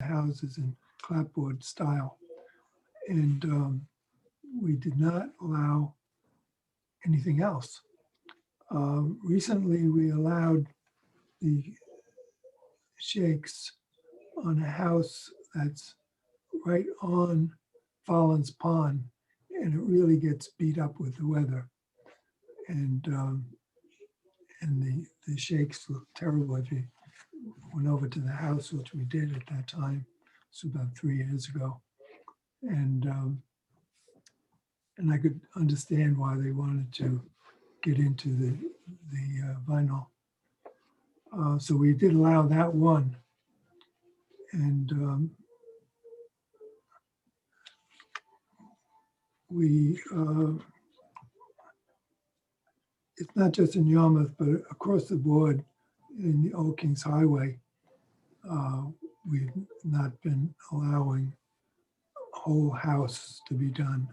houses in clapboard style. And we did not allow anything else. Recently, we allowed the shakes on a house that's right on Fallon's Pond, and it really gets beat up with the weather. And the shakes look terrible. If you went over to the house, which we did at that time, it's about 3 years ago, and I could understand why they wanted to get into the vinyl. So we did allow that one, and it's not just in Yarmouth, but across the board in the Old Kings Highway, we've not been allowing whole house to be done.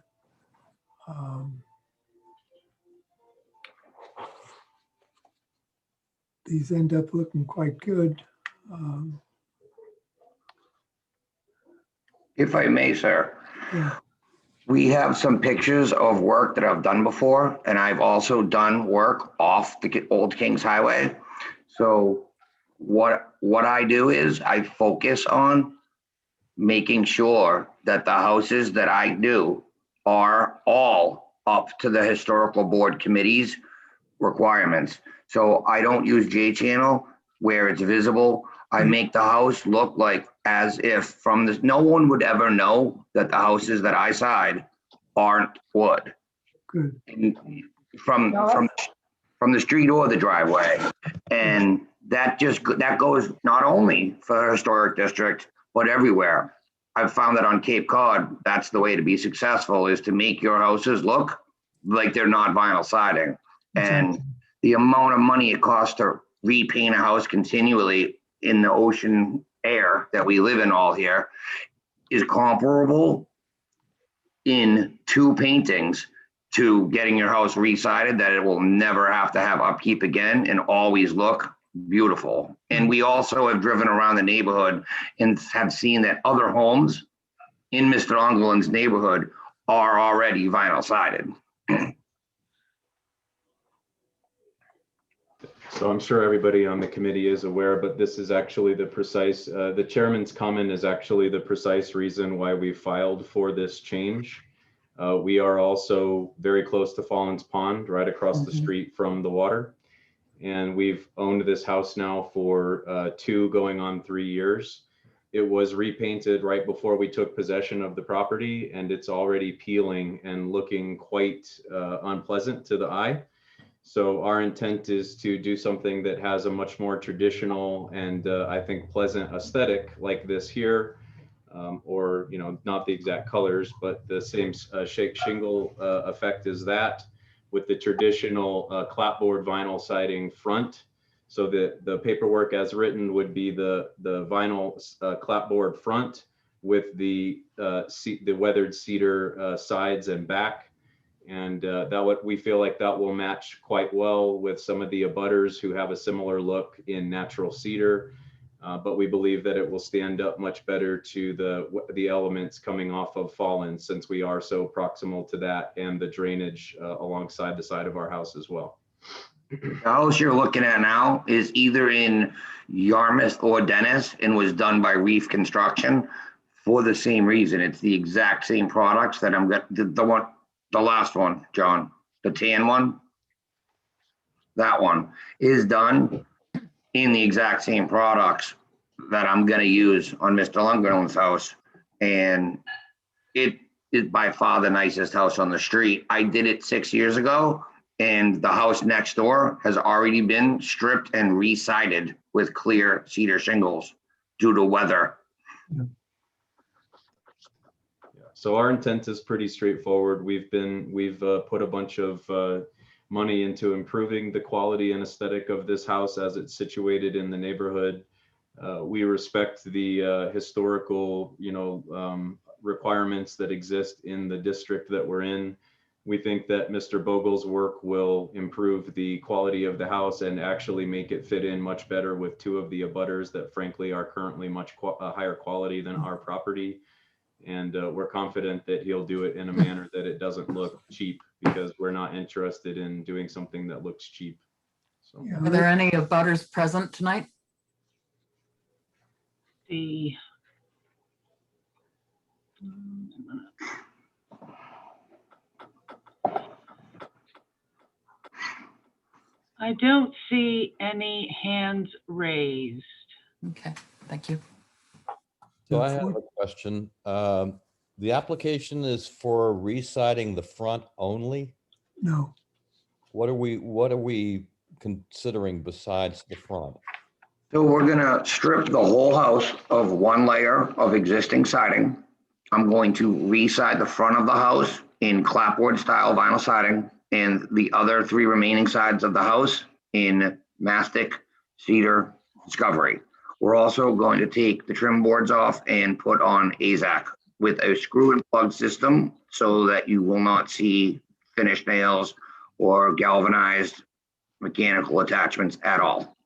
These end up looking quite good. If I may, sir. Yeah. We have some pictures of work that I've done before, and I've also done work off the Old Kings Highway. So what I do is I focus on making sure that the houses that I do are all up to the historical board committee's requirements. So I don't use J channel where it's visible. I make the house look like as if from this, no one would ever know that the houses that I side aren't wood. Good. From the street or the driveway. And that goes not only for the historic district, but everywhere. I've found that on Cape Cod, that's the way to be successful, is to make your houses look like they're not vinyl siding. And the amount of money it costs to repaint a house continually in the ocean air that we live in all here is comparable in 2 paintings to getting your house re-sided, that it will never have to have upkeep again and always look beautiful. And we also have driven around the neighborhood and have seen that other homes in Mr. Ungeland's neighborhood are already vinyl sided. So I'm sure everybody on the committee is aware, but this is actually the precise, the chairman's comment is actually the precise reason why we filed for this change. We are also very close to Fallon's Pond, right across the street from the water. And we've owned this house now for 2 going on 3 years. It was repainted right before we took possession of the property, and it's already peeling and looking quite unpleasant to the eye. So our intent is to do something that has a much more traditional and I think pleasant aesthetic like this here, or, you know, not the exact colors, but the same shake shingle effect as that, with the traditional clapboard vinyl siding front. So the paperwork as written would be the vinyl clapboard front with the weathered cedar sides and back. And we feel like that will match quite well with some of the abutters who have a similar look in natural cedar. But we believe that it will stand up much better to the elements coming off of Fallon, since we are so proximal to that and the drainage alongside the side of our house as well. The house you're looking at now is either in Yarmouth or Dennis and was done by Reef Construction for the same reason. It's the exact same products that I'm got. The last one, John, the tan one, that one is done in the exact same products that I'm going to use on Mr. Ungeland's house. And it is by far the nicest house on the street. I did it 6 years ago, and the house next door has already been stripped and re-sided with clear cedar shingles due to weather. Yeah. So our intent is pretty straightforward. We've put a bunch of money into improving the quality and aesthetic of this house as it's situated in the neighborhood. We respect the historical, requirements that exist in the district that we're in. We think that Mr. Bogle's work will improve the quality of the house and actually make it fit in much better with two of the abutters that frankly are currently much higher quality than our property. And we're confident that he'll do it in a manner that it doesn't look cheap, because we're not interested in doing something that looks cheap. So. Yeah, Are there any abutters present tonight? I don't see any hands raised. Okay, thank you. So I have a question. The application is for re-siding the front only. No, What are we considering besides the front? So we're gonna strip the whole house of one layer of existing siding. I'm going to re-side the front of the house in clapboard style vinyl siding, and the other three remaining sides of the house in mastic, cedar, discovery. We're also going to take the trim boards off and put on AZAC with a screw and plug system so that you will not see finished nails or galvanized mechanical attachments at all.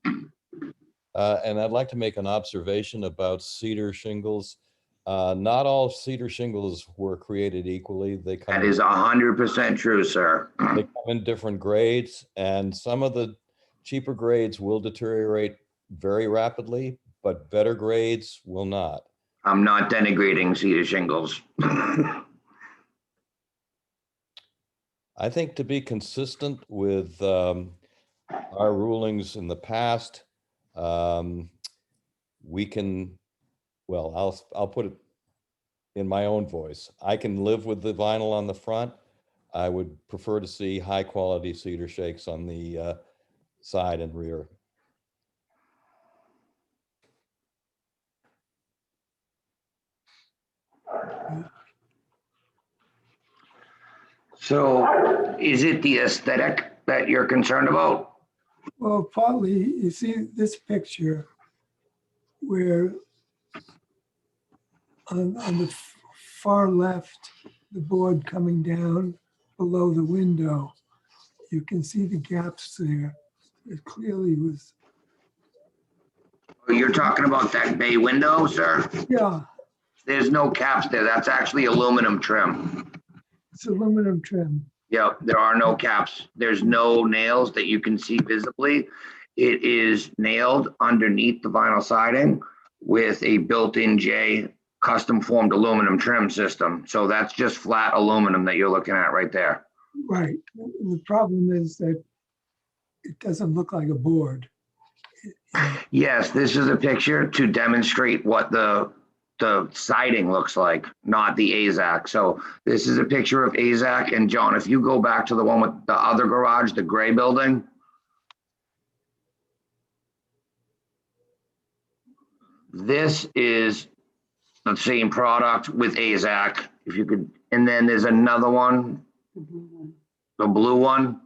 And I'd like to make an observation about cedar shingles. Not all cedar shingles were created equally. They That is 100% true, sir. they come in different grades, and some of the cheaper grades will deteriorate very rapidly, but better grades will not. I'm not denigrating cedar shingles. I think to be consistent with our rulings in the past, we can, well, I'll put it in my own voice. I can live with the vinyl on the front. I would prefer to see high quality cedar shakes on the side and rear. So is it the aesthetic that you're concerned about? well, partly, you see this picture where on the far left, the board coming down below the window, you can see the gaps there. It clearly was, You're talking about that bay window, sir? yeah, There's no caps there. That's actually aluminum trim. it's aluminum trim. Yep, there are no caps. There's no nails that you can see visibly. It is nailed underneath the vinyl siding with a built-in J custom formed aluminum trim system. So that's just flat aluminum that you're looking at right there. Right. The problem is that it doesn't look like a board. Yes, this is a picture to demonstrate what the siding looks like, not the AZAC. So this is a picture of AZAC. And John, if you go back to the one with the other garage, the gray building. This is the same product with AZAC. If you could, and then there's another one, the blue one,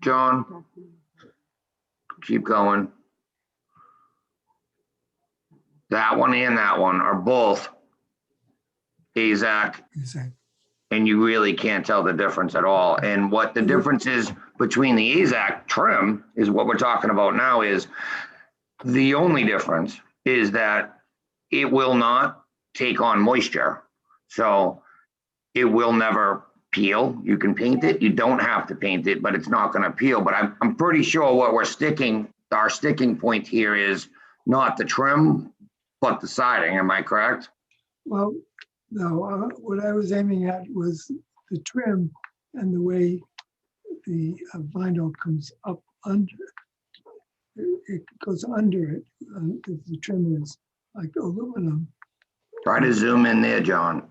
John. Keep going. That one and that one are both AZAC, and you really can't tell the difference at all. And what the difference is between the AZAC trim is what we're talking about now is the only difference is that it will not take on moisture. So it will never peel. You can paint it. You don't have to paint it, but it's not going to peel. But I'm pretty sure what our sticking point here is not the trim, but the siding. Am I correct? Well, no, what I was aiming at was the trim and the way the vinyl comes up under. It goes under it. If the trim is like aluminum. Try to zoom in there, John,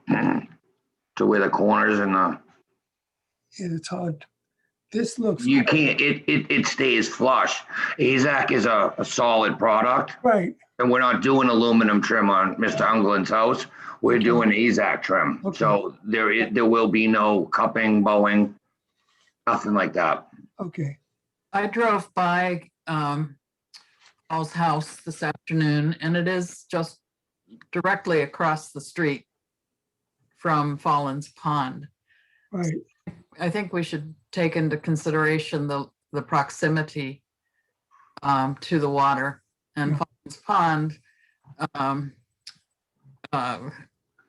to where the corners and the. And it's hard. This looks. You can't. It stays flush. AZAC is a solid product. Right. And we're not doing aluminum trim on Mr. Unglin's house. We're doing AZAC trim. Okay. So there will be no cupping, bowing, nothing like that. Okay. I drove by Paul's house this afternoon, and it is just directly across the street from Fallon's Pond. Right. I think we should take into consideration the proximity to the water, and Yeah. Falcons Pond,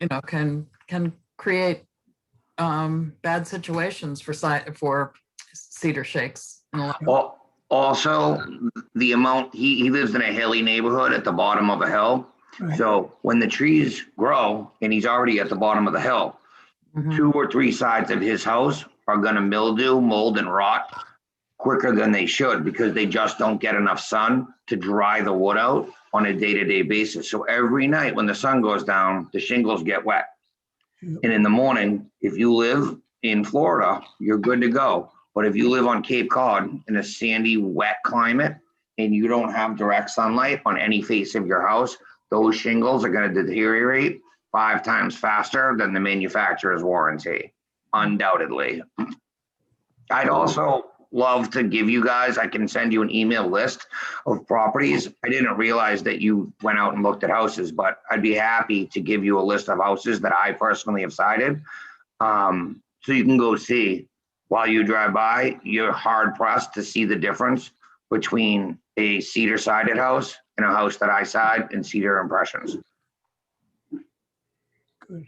you know, can create bad situations for cedar shakes. Also, the amount, he lives in a hilly neighborhood at the bottom of a hill. Right. So when the trees grow and he's already at the bottom of the hill, Mhm. 2 or 3 sides of his house are gonna mildew, mold, and rot quicker than they should because they just don't get enough sun to dry the wood out on a day-to-day basis. So every night when the sun goes down, the shingles get wet. Yep. And in the morning, if you live in Florida, you're good to go. But if you live on Cape Cod in a sandy, wet climate and you don't have direct sunlight on any face of your house, those shingles are going to deteriorate 5 times faster than the manufacturer's warranty, undoubtedly. I'd also love to give you guys, I can send you an email list of properties. I didn't realize that you went out and looked at houses, but I'd be happy to give you a list of houses that I personally have cited. So you can go see. While you drive by, you're hard pressed to see the difference between a cedar sided house and a house that I side and cedar impressions. Good.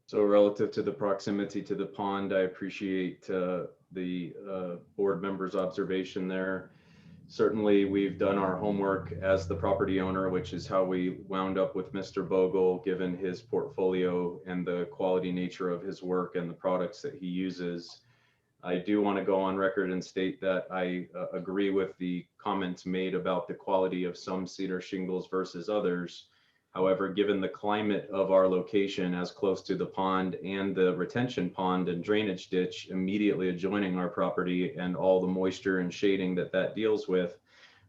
So relative to the proximity to the pond, I appreciate the board member's observation there. Certainly, we've done our homework as the property owner, which is how we wound up with Mr. Bogle, given his portfolio and the quality nature of his work and the products that he uses. I do want to go on record and state that I agree with the comments made about the quality of some cedar shingles versus others. However, given the climate of our location as close to the pond and the retention pond and drainage ditch immediately adjoining our property and all the moisture and shading that deals with,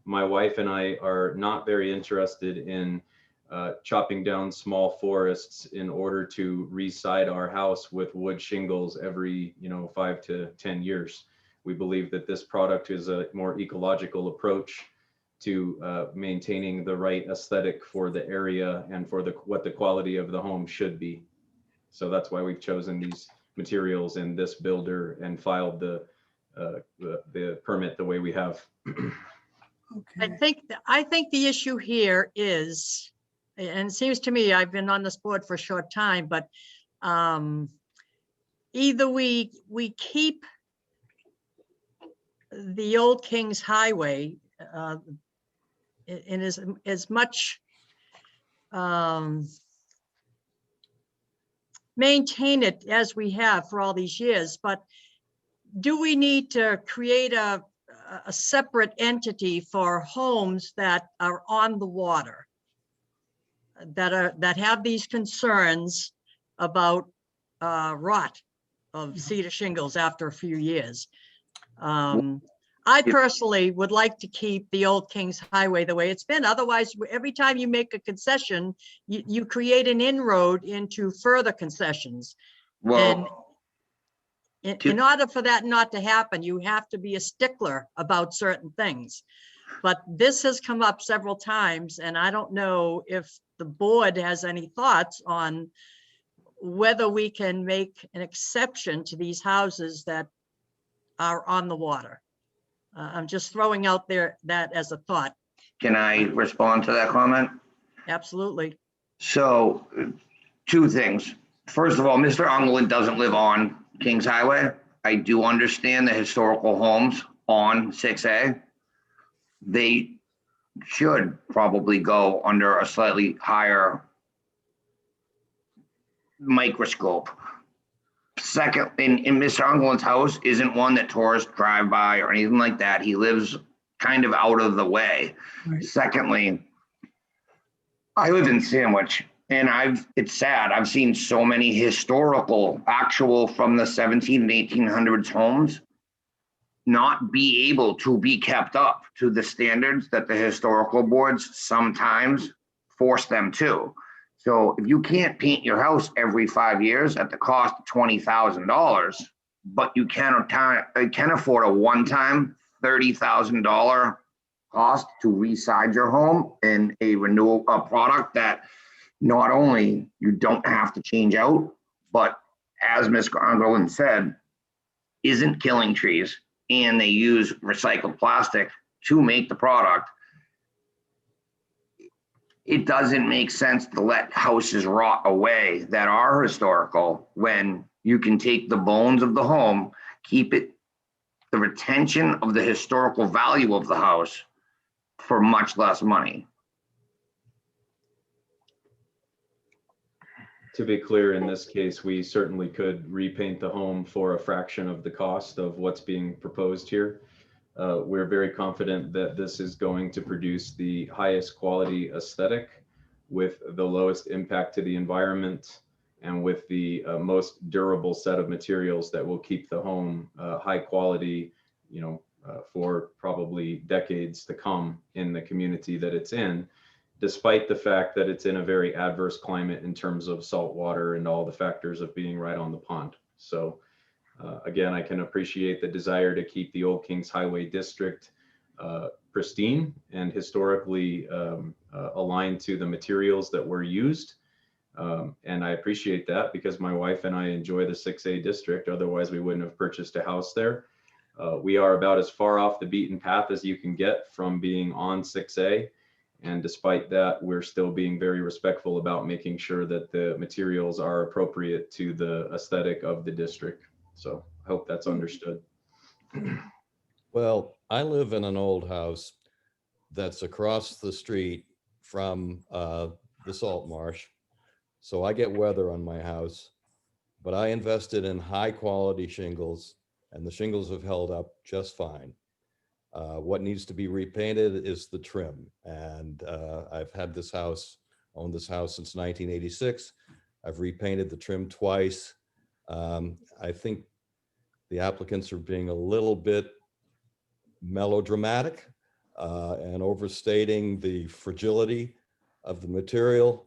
my wife and I are not very interested in chopping down small forests in order to re-side our house with wood shingles every 5 to 10 years. We believe that this product is a more ecological approach to maintaining the right aesthetic for the area and for what the quality of the home should be. So that's why we've chosen these materials in this builder and filed the permit the way we have. Okay. I think the issue here is, and it seems to me, I've been on this board for a short time, but either we keep the old Kings Highway in as much maintain it as we have for all these years, but do we need to create a separate entity for homes that are on the water, that have these concerns about rot of cedar shingles after a few years? I personally would like to keep the old Kings Highway the way it's been. Otherwise, every time you make a concession, you create an inroad into further concessions. Well, And in order for that not to happen, you have to be a stickler about certain things. But this has come up several times, and I don't know if the board has any thoughts on whether we can make an exception to these houses that are on the water. I'm just throwing out there that as a thought. can I respond to that comment? Absolutely. So 2 things. First of all, Mr. Ungeland doesn't live on Kings Highway. I do understand the historical homes on 6A. They should probably go under a slightly higher microscope. Second, in Mr. Ungeland's house isn't one that tourists drive by or anything like that. He lives kind of out of the way. Right. Secondly, I live in Sandwich, and it's sad. I've seen so many historical, actual from the 17 and 1800s homes not be able to be kept up to the standards that the historical boards sometimes force them to. So if you can't paint your house every 5 years at the cost of $20,000, but you can afford a one-time $30,000 cost to re-side your home in a product that not only you don't have to change out, but as Ms. Gondolin said, isn't killing trees, and they use recycled plastic to make the product, it doesn't make sense to let houses rot away that are historical when you can take the bones of the home, keep it, the retention of the historical value of the house for much less money. To be clear, in this case, we certainly could repaint the home for a fraction of the cost of what's being proposed here. We're very confident that this is going to produce the highest quality aesthetic with the lowest impact to the environment and with the most durable set of materials that will keep the home high quality, for probably decades to come in the community that it's in, despite the fact that it's in a very adverse climate in terms of salt water and all the factors of being right on the pond. So again, I can appreciate the desire to keep the Old Kings Highway District pristine and historically aligned to the materials that were used. And I appreciate that because my wife and I enjoy the 6A district. Otherwise, we wouldn't have purchased a house there. We are about as far off the beaten path as you can get from being on 6A. And despite that, we're still being very respectful about making sure that the materials are appropriate to the aesthetic of the district. So I hope that's understood. Well, I live in an old house that's across the street from the salt marsh. So I get weather on my house, but I invested in high quality shingles and the shingles have held up just fine. What needs to be repainted is the trim. And I've had this house, owned this house since 1986. I've repainted the trim twice. I think the applicants are being a little bit melodramatic and overstating the fragility of the material,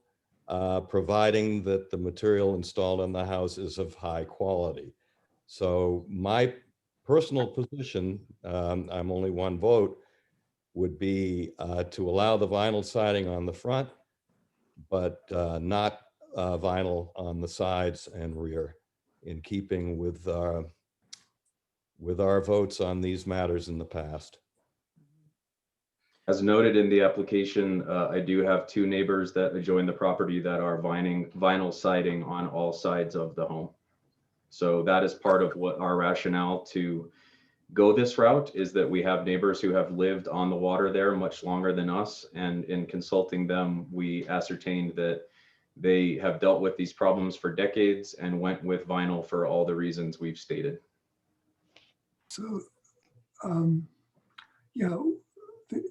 providing that the material installed in the house is of high quality. So my personal position, I'm only one vote, would be to allow the vinyl siding on the front, but not vinyl on the sides and rear, in keeping with our votes on these matters in the past. As noted in the application, I do have two neighbors that adjoin the property that are vinyl siding on all sides of the home. So that is part of what our rationale to go this route is, that we have neighbors who have lived on the water there much longer than us. And in consulting them, we ascertained that they have dealt with these problems for decades and went with vinyl for all the reasons we've stated. So, yeah,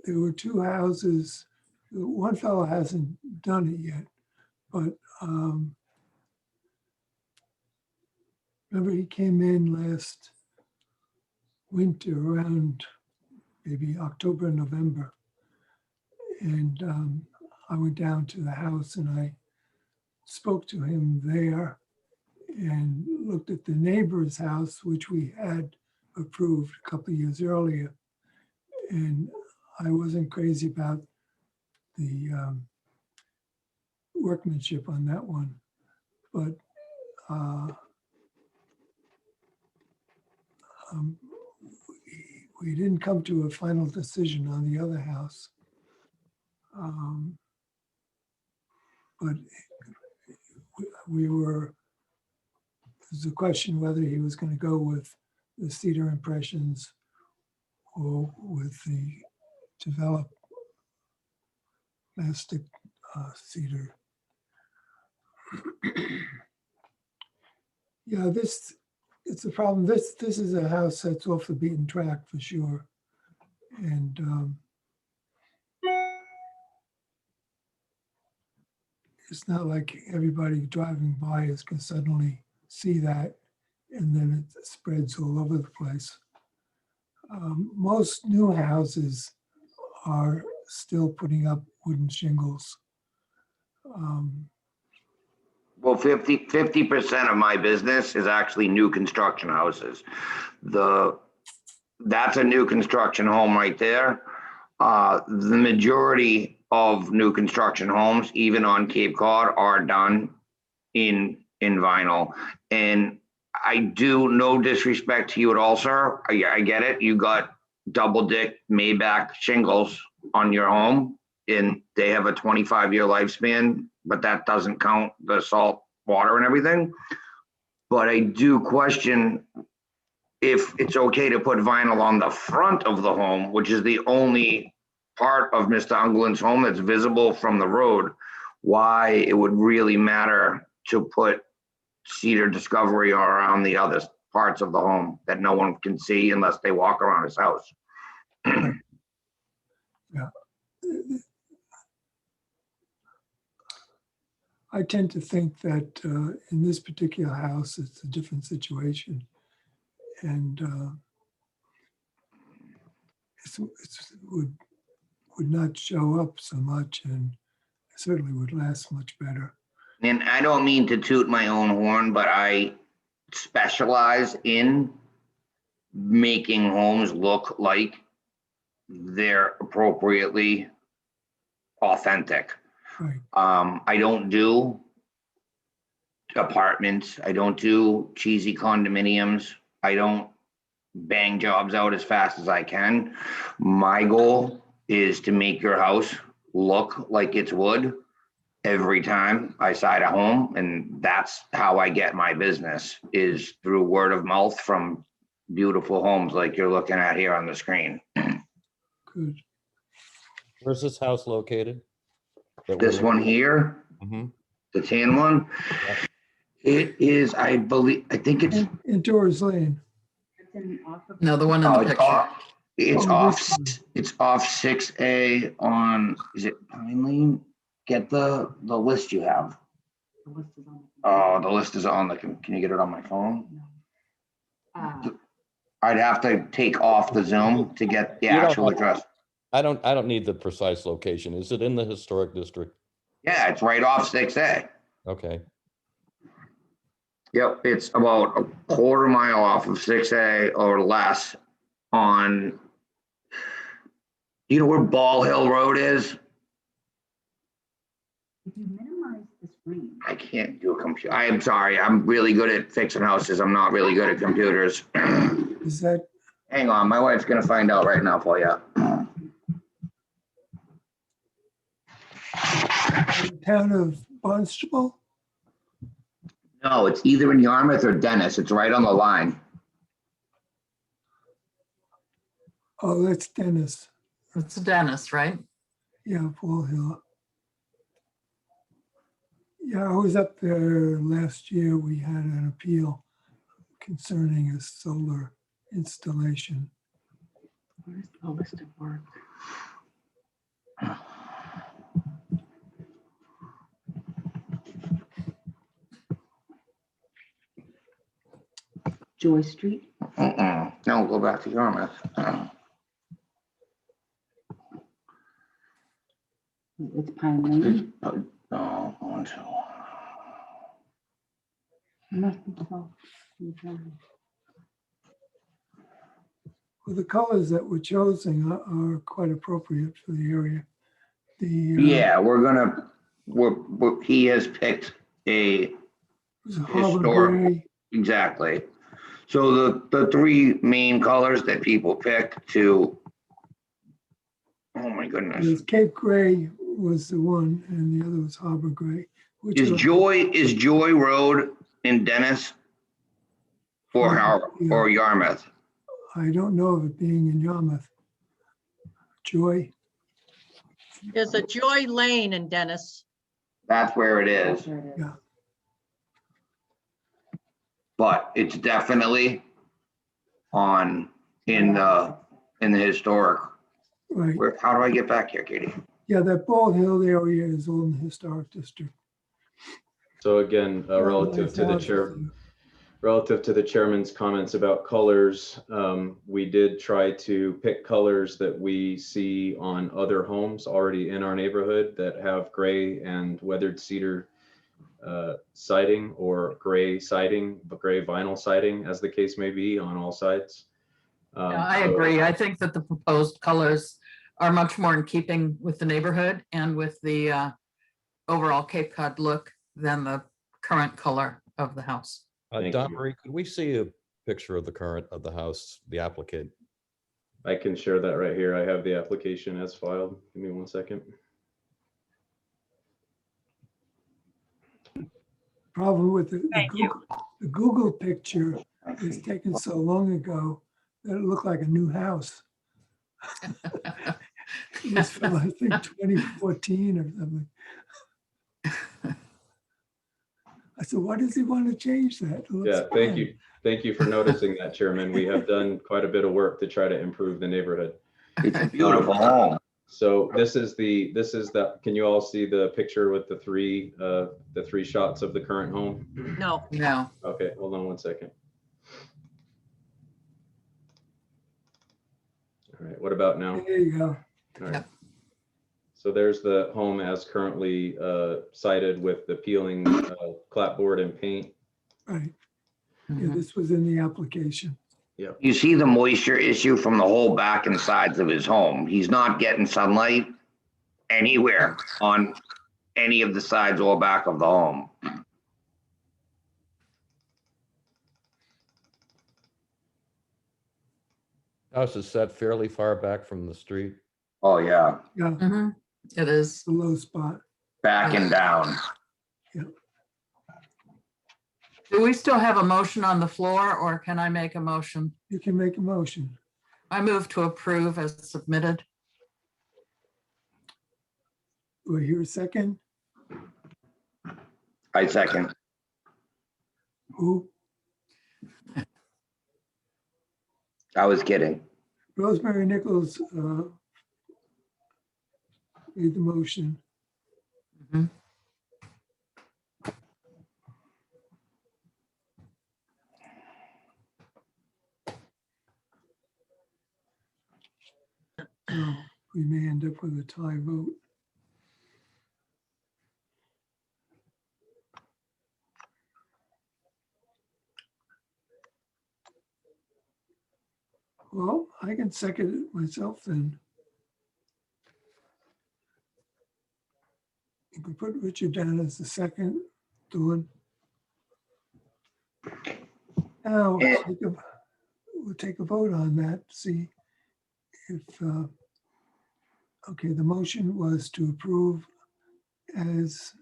there were two houses. One fellow hasn't done it yet, but remember he came in last winter around maybe October, November. And I went down to the house and I spoke to him there and looked at the neighbor's house, which we had approved a couple of years earlier. And I wasn't crazy about the workmanship on that one, but we didn't come to a final decision on the other house. But we were, there's a question whether he was going to go with the cedar impressions or with the developed mastic cedar. Yeah, it's a problem. This is a house that's off the beaten track for sure. And it's not like everybody driving by is going to suddenly see that and then it spreads all over the place. Most new houses are still putting up wooden shingles. Well, 50% of my business is actually new construction houses. That's a new construction home right there. The majority of new construction homes, even on Cape Cod, are done in vinyl. And I do, no disrespect to you at all, sir. I get it. You got double dick Maybach shingles on your home and they have a 25-year lifespan, but that doesn't count the salt water and everything. But I do question if it's okay to put vinyl on the front of the home, which is the only part of Mr. Unglin's home that's visible from the road, why it would really matter to put Cedar Discovery around the other parts of the home that no one can see unless they walk around his house. Yeah. I tend to think that in this particular house, it's a different situation. And it would not show up so much and certainly would last much better. And I don't mean to toot my own horn, but I specialize in making homes look like they're appropriately authentic. Right. I don't do apartments. I don't do cheesy condominiums. I don't bang jobs out as fast as I can. My goal is to make your house look like it's wood every time I side a home. And that's how I get my business, is through word of mouth from beautiful homes like you're looking at here on the screen. Good. Where's this house located? This one here, the tan one, it is, I think it's, In Doors Lane. No, the one in the it's picture. off, it's Oh, off, this one. it's off 6A on, is it Pine Lane? Get the list you have. Oh, the list is on the, can you get it on my phone? I'd have to take off the Zoom to get the You don't actual have- address. I don't need the precise location. Is it in the historic district? Yeah, it's right off 6A. Okay. Yep, it's about a quarter mile off of 6A or less on, you know where Ball Hill Road is? If you minimize the screen. I can't do a computer. I am sorry. I'm really good at fixing houses. I'm not really good at computers. Is that Hang on, my wife's gonna find out right now for you. the town of Barnstable? No, it's either in Yarmouth or Dennis. It's right on the line. Oh, that's Dennis. It's Dennis, right? Yeah, Paul Hill. Yeah, I was up there last year. We had an appeal concerning a solar installation. Where's the list of work? Joy Street. No, go back to Yarmouth. It's Pine Lane. No, on to. Must be so. Well, the colors that were chosen are quite appropriate for the area. The Yeah, he has picked a, it was a Harbor historic- Gray. exactly. So the three main colors that people pick to, oh my goodness. There's Cape Gray was the one, and the other was Harbor Gray. Which Is are- Joy Road in Dennis? Or or Yarmouth? I don't know of it being in Yarmouth. Joy, There's a Joy Lane in Dennis. That's where it is, yeah. but it's definitely in the historic. Right. How do I get back here, Katie? Yeah, that Ball Hill area is all in the historic district. So again, relative to the chair, relative to the chairman's comments about colors, we did try to pick colors that we see on other homes already in our neighborhood that have gray and weathered cedar siding or gray siding, but gray vinyl siding, as the case may be, on all sides. Yeah, I agree. I think that the proposed colors are much more in keeping with the neighborhood and with the overall Cape Cod look than the current color of the house. Thank Don you. Marie, could we see a picture of the current of the house, the applicant? I can share that right here. I have the application as filed. Give me 1 second. Problem with Thank you. the Google picture was taken so long ago that it looked like a new house. It was from, I think, 2014 or something. I said, why does he want to change that? It looks Yeah, thank fine. you. Thank you for noticing that, Chairman. We have done quite a bit of work to try to improve the neighborhood. It's a beautiful home. So this is the, can you all see the picture with the three shots of the current home? No, No. Okay, hold on 1 second. All right, what about now? There you go. All right. So there's the home as currently cited with the peeling clapboard and paint. Right. Yeah, Mhm. this was in the application. You see the moisture issue from the whole back and sides of his home. He's not getting sunlight anywhere on any of the sides or back of the home. House is set fairly far back from the street. Oh, yeah, Yeah, Mhm. It is. the low spot. back and down. Do we still have a motion on the floor, or can I make a motion? You can make a motion. I move to approve as submitted. Do I hear a second? I second. Who? I was kidding. Rosemary Nichols made the motion. Mhm. So we may end up with a tie vote. Well, I can second it myself then. You can put Richard down as the second, Dawn. Now, we'll take a vote on that, see if, okay, the motion was to approve as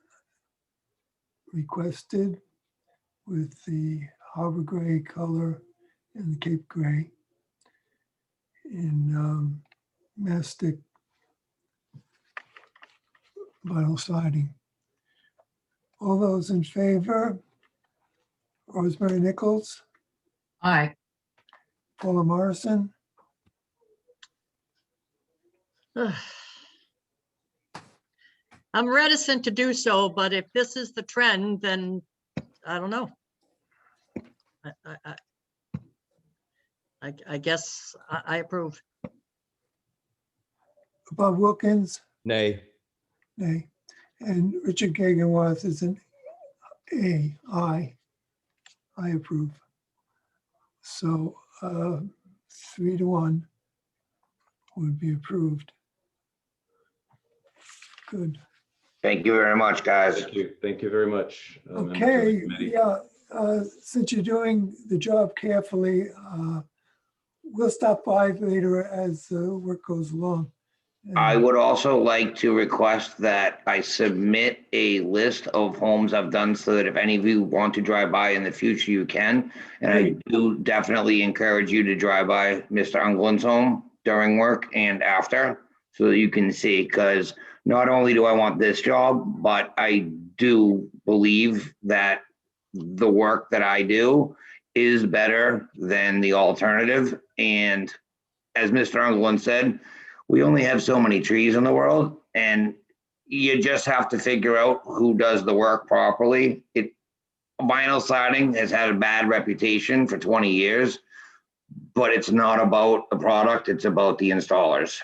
requested with the Harbor Gray color and the Cape Gray in mastic vinyl siding. All those in favor? Rosemary Nichols, Aye. Paula Morrison, I'm reticent to do so, but if this is the trend, then I don't know. I guess I approve. Bob Wilkins, Nay. nay, and Richard Gaganwath is an A, I approve. So 3-1 would be approved. Good. Thank you very much, guys. Thank you. Thank you very much. members of the Okay, committee. yeah, since you're doing the job carefully, we'll stop by later as the work goes along. I would also like to request that I submit a list of homes I've done so that if any of you want to drive by in the future, you can. And I do definitely encourage you to drive by Mr. Unglin's home during work and after so that you can see, because not only do I want this job, but I do believe that the work that I do is better than the alternative. And as Mr. Unglin said, we only have so many trees in the world, and you just have to figure out who does the work properly. Vinyl siding has had a bad reputation for 20 years, but it's not about the product, it's about the installers.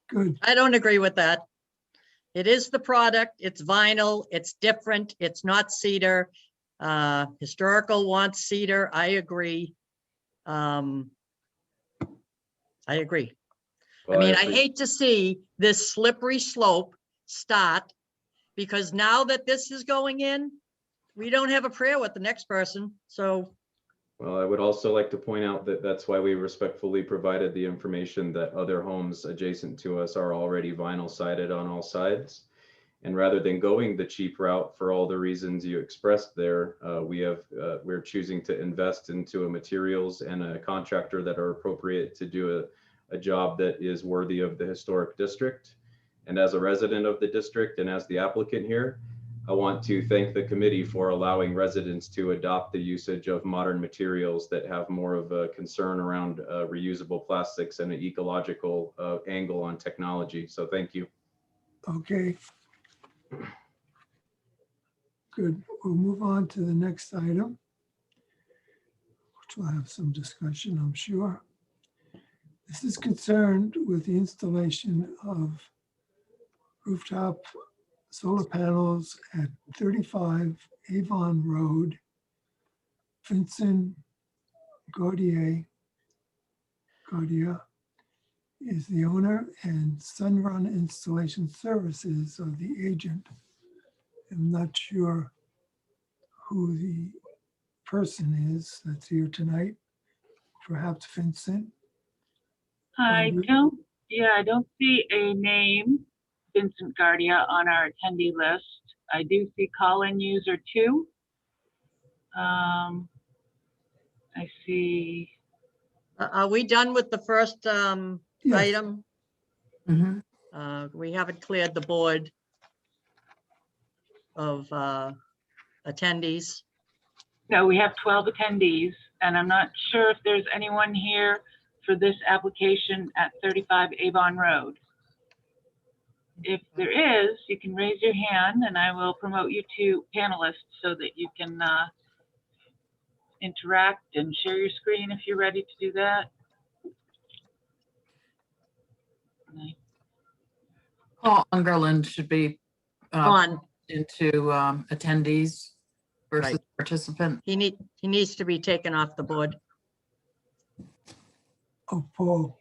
Good, I don't agree with that. It is the product, it's vinyl, it's different, it's not cedar. Historical wants cedar, I agree. I agree. I Well, mean, I agree. hate to see this slippery slope start, because now that this is going in, We don't have a prayer with the next person, so Well, I would also like to point out that that's why we respectfully provided the information that other homes adjacent to us are already vinyl sided on all sides. And rather than going the cheap route for all the reasons you expressed there, we're choosing to invest into a materials and a contractor that are appropriate to do a job that is worthy of the historic district. And as a resident of the district and as the applicant here, I want to thank the committee for allowing residents to adopt the usage of modern materials that have more of a concern around reusable plastics and an ecological angle on technology. So thank you. Okay. Good. We'll move on to the next item, which will have some discussion, I'm sure. This is concerned with the installation of rooftop solar panels at 35 Avon Road. Vincent Gaudier is the owner, and Sunrun Installation Services are the agent. I'm not sure who the person is that's here tonight. Perhaps Vincent? I Gaudier? I don't see a name, Vincent Guardia, on our attendee list. I do see call-in user 2. I see, are we done with the first Yes. item? Mhm. We haven't cleared the board of attendees. no, we have 12 attendees, and I'm not sure if there's anyone here for this application at 35 Avon Road. If there is, you can raise your hand and I will promote you to panelists so that you can interact and share your screen if you're ready to do that. Paul Ungerland should be On, into attendees versus Right. participant. he needs to be taken off the board. Oh, Paul.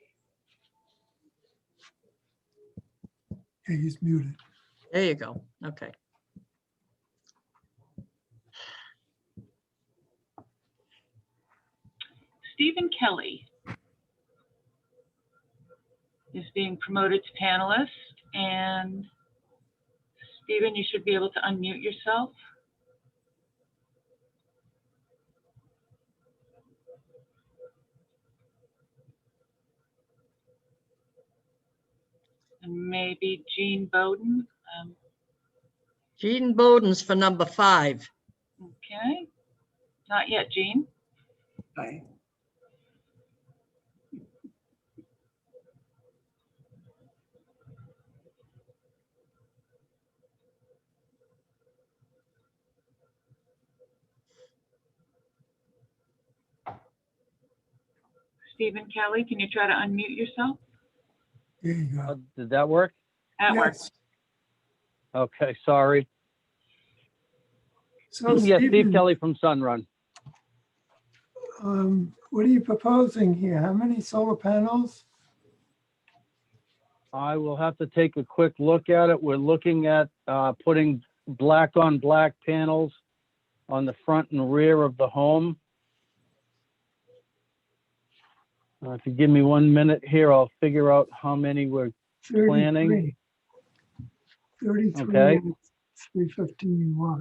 Okay, he's muted. There you go. Okay. Stephen Kelly is being promoted to panelist, and Stephen, you should be able to unmute yourself. And maybe Jean Bowden. Gene Bowden's for number 5. Okay, not yet, Jean. Hi. Stephen Kelly, can you try to unmute yourself? There you go. Did that work? That works. Yes. Okay, sorry. So Yes, Steve Stephen, Kelly from Sunrun. what are you proposing here? How many solar panels? I will have to take a quick look at it. We're looking at putting black on black panels on the front and rear of the home. If you give me 1 minute here, I'll figure out how many we're planning. 33. Okay. 315 watt.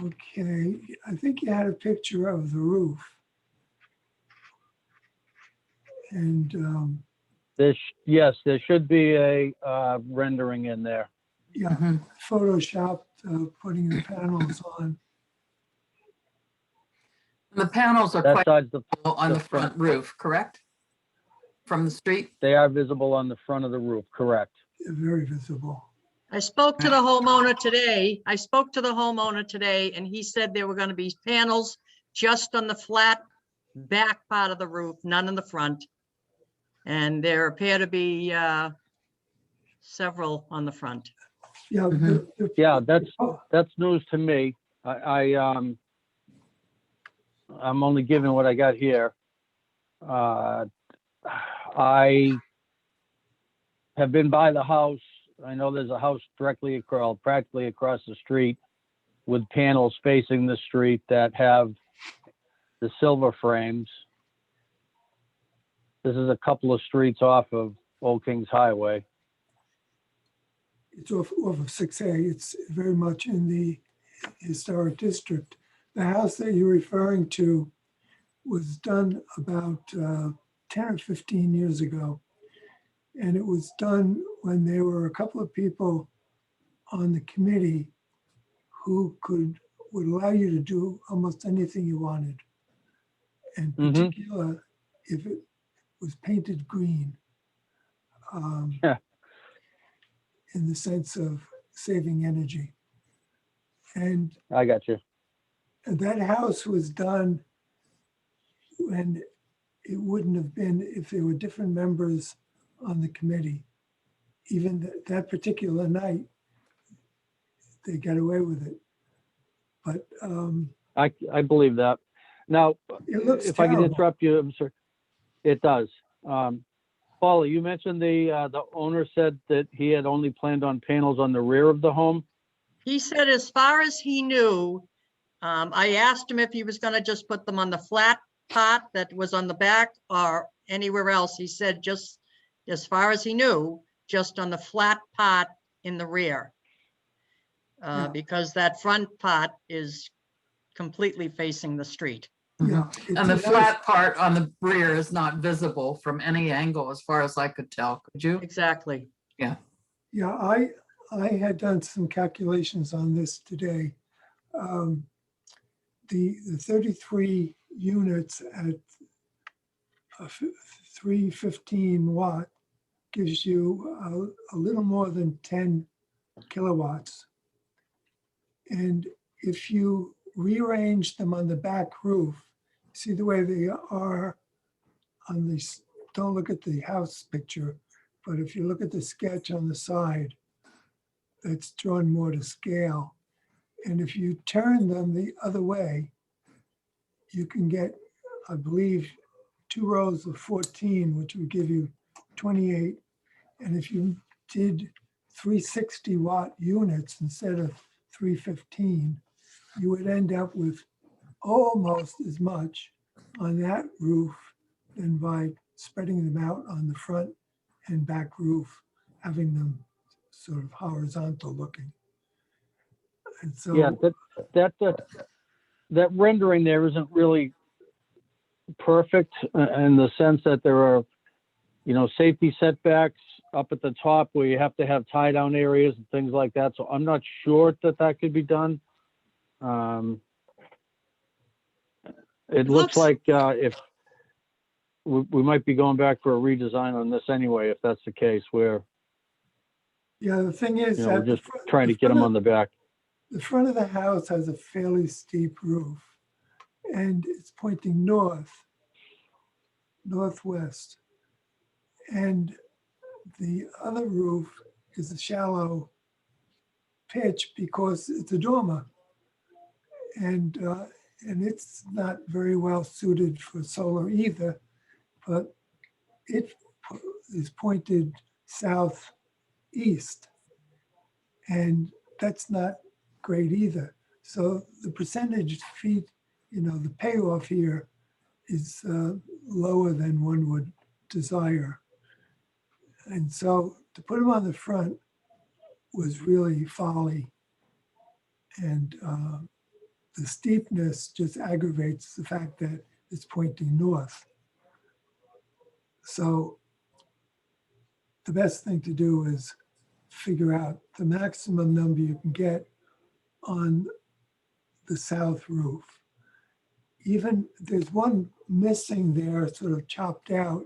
Okay, I think you had a picture of the roof. And Yes, there should be a rendering in there. yeah, Mhm. photoshopped putting the panels on. The panels are That quite side's the, visible on the the front roof, correct? From the street? they are visible on the front of the roof, correct? Very visible. I spoke to the homeowner today. And he said there were going to be panels just on the flat back part of the roof, none in the front. And there appear to be several on the front. Yeah. Mhm. Yeah, that's oh, news to me. I'm only giving what I got here. I have been by the house I know there's a house directly across, practically across the street with panels facing the street that have the silver frames. This is a couple of streets off of Old Kings Highway. It's off of 6A. It's very much in the historic district. The house that you're referring to was done about 10 or 15 years ago. And it was done when there were a couple of people on the committee who would allow you to do almost anything you wanted. And particular, if it was painted green, Yeah. in the sense of saving energy. And I got you. that house was done when it wouldn't have been if there were different members on the committee. Even that particular night, they got away with it. But I believe that. Now, it looks if I can terrible. interrupt you, I'm sorry. It does. Paula, you mentioned the owner said that he had only planned on panels on the rear of the home. He said as far as he knew, I asked him if he was gonna just put them on the flat part that was on the back or anywhere else. He said just as far as he knew, just on the flat part in the rear. Yeah. Because that front part is completely facing the street. Yeah, And it's the a nice- flat part on the rear is not visible from any angle as far as I could tell. Could you? Exactly. Yeah, I had done some calculations on this today. The 33 units at 315 watt gives you a little more than 10 kilowatts. And if you rearrange them on the back roof, see the way they are on this, don't look at the house picture, but if you look at the sketch on the side, that's drawn more to scale. And if you turn them the other way, you can get, I believe, 2 rows of 14, which would give you 28. And if you did 360 watt units instead of 315, you would end up with almost as much on that roof than by spreading them out on the front and back roof, having them sort of horizontal looking. And so, Yeah, that rendering there isn't really perfect in the sense that there are, safety setbacks up at the top where you have to have tie down areas and things like that. So I'm not sure that could be done. It looks like if we might be going back for a redesign on this anyway, if that's the case, where yeah, the thing is we're that just trying to get them on the back. the front of the house has a fairly steep roof and it's pointing northwest. And the other roof is a shallow pitch because it's a dormer. And it's not very well suited for solar either, but it is pointed southeast. And that's not great either. So the percentage feet, the payoff here is lower than one would desire. And so to put them on the front was really folly. And the steepness just aggravates the fact that it's pointing north. So the best thing to do is figure out the maximum number you can get on the south roof. Even there's one missing there, sort of chopped out.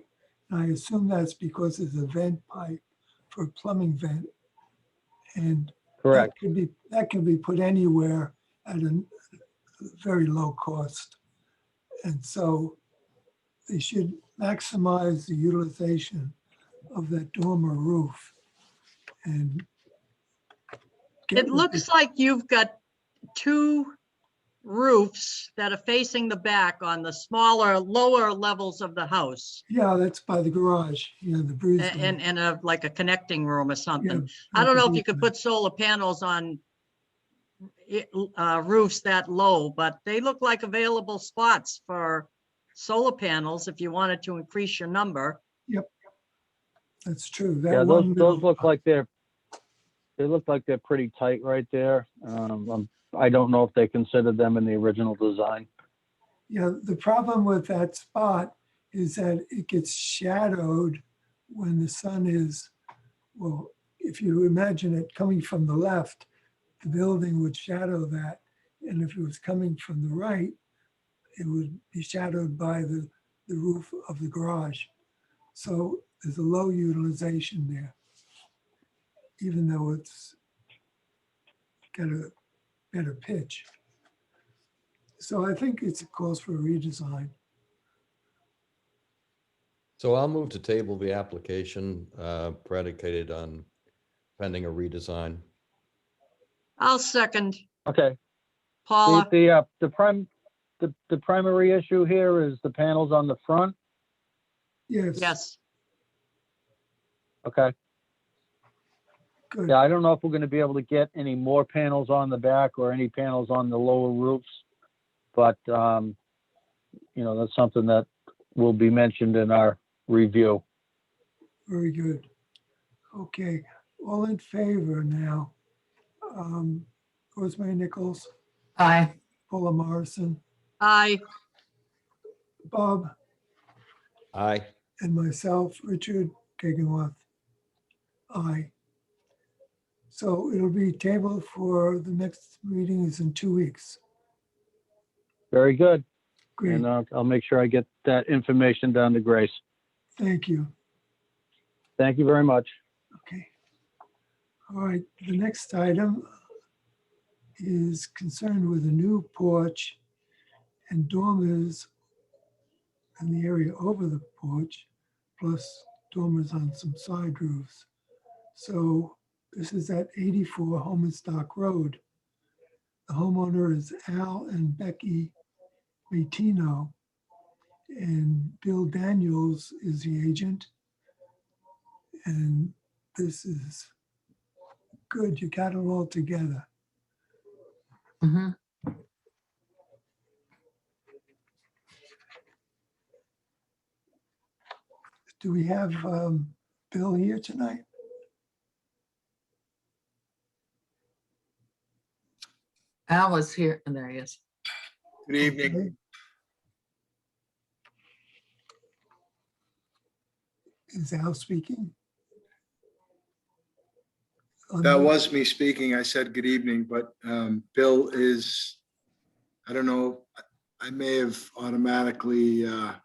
And I assume that's because there's a vent pipe for a plumbing vent. And Correct. that can be put anywhere at a very low cost. And so they should maximize the utilization of that dormer roof. And It looks like you've got 2 roofs that are facing the back on the smaller, lower levels of the house. Yeah, that's by the garage, the breeze. And like a connecting room or something. Yeah, I don't like a know if you could breeze put solar panels on roofs that low, but they look like available spots for solar panels if you wanted to increase your number. That's true. That Yeah, one those little- look like they look like they're pretty tight right there. I don't know if they considered them in the original design. Yeah, the problem with that spot is that it gets shadowed when the sun is, well, if you imagine it coming from the left, the building would shadow that. And if it was coming from the right, it would be shadowed by the roof of the garage. So there's a low utilization there, even though it's got a better pitch. So I think it calls for a redesign. So I'll move to table the application predicated on pending a redesign. I'll second Okay, Paula. the primary issue here is the panels on the front. Yes. Yes, Okay. Good. Yeah, I don't know if we're gonna be able to get any more panels on the back or any panels on the lower roofs. But, that's something that will be mentioned in our review. Very good. Okay, all in favor now. Rosemary Nichols, Aye. Paula Morrison, aye. Bob, Aye. and myself, Richard Gegenwath. Aye. So it'll be tabled for the next meeting is in 2 weeks. Very good. Great, And I'll make sure I get that information down to Grace. thank you. Thank you very much. Okay. All right, the next item is concerned with a new porch and dormers in the area over the porch, plus dormers on some side roofs. So this is at 84 Homenstock Road. The homeowner is Al and Becky Matino, and Bill Daniels is the agent. And this is good, you got it all together. Mhm. Do we have Bill here tonight? Al was here, and there he is. Good evening. Okay. Is Al speaking? That was me speaking. I said good evening, but Bill is, I don't know, I may have automatically, can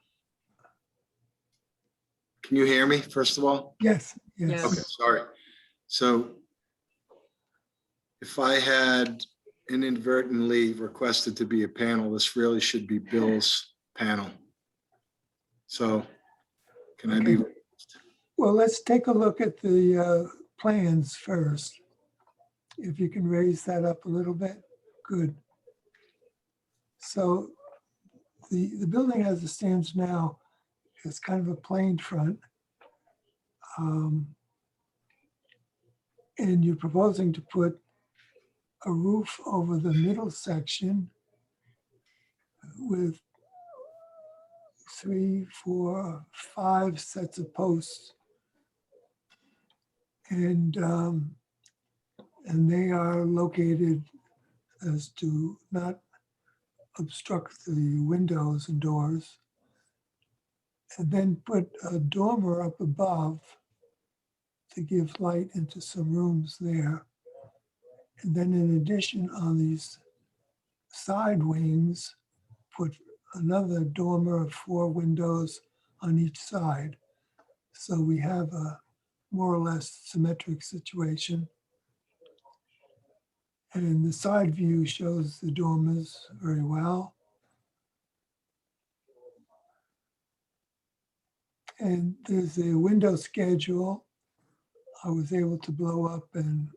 you hear me, first of all? Yes, yes. Okay, sorry. So if I had inadvertently requested to be a panel, this really should be Bill's panel. So can I be? Okay. Well, let's take a look at the plans first. If you can raise that up a little bit, good. So the building as it stands now is kind of a plain front. And you're proposing to put a roof over the middle section with 3, 4, 5 sets of posts. And they are located as to not obstruct the windows and doors. And then put a dormer up above to give light into some rooms there. And then in addition, on these side wings, put another dormer of 4 windows on each side. So we have a more or less symmetric situation. And the side view shows the dormers very well. And there's a window schedule. I was able to blow up and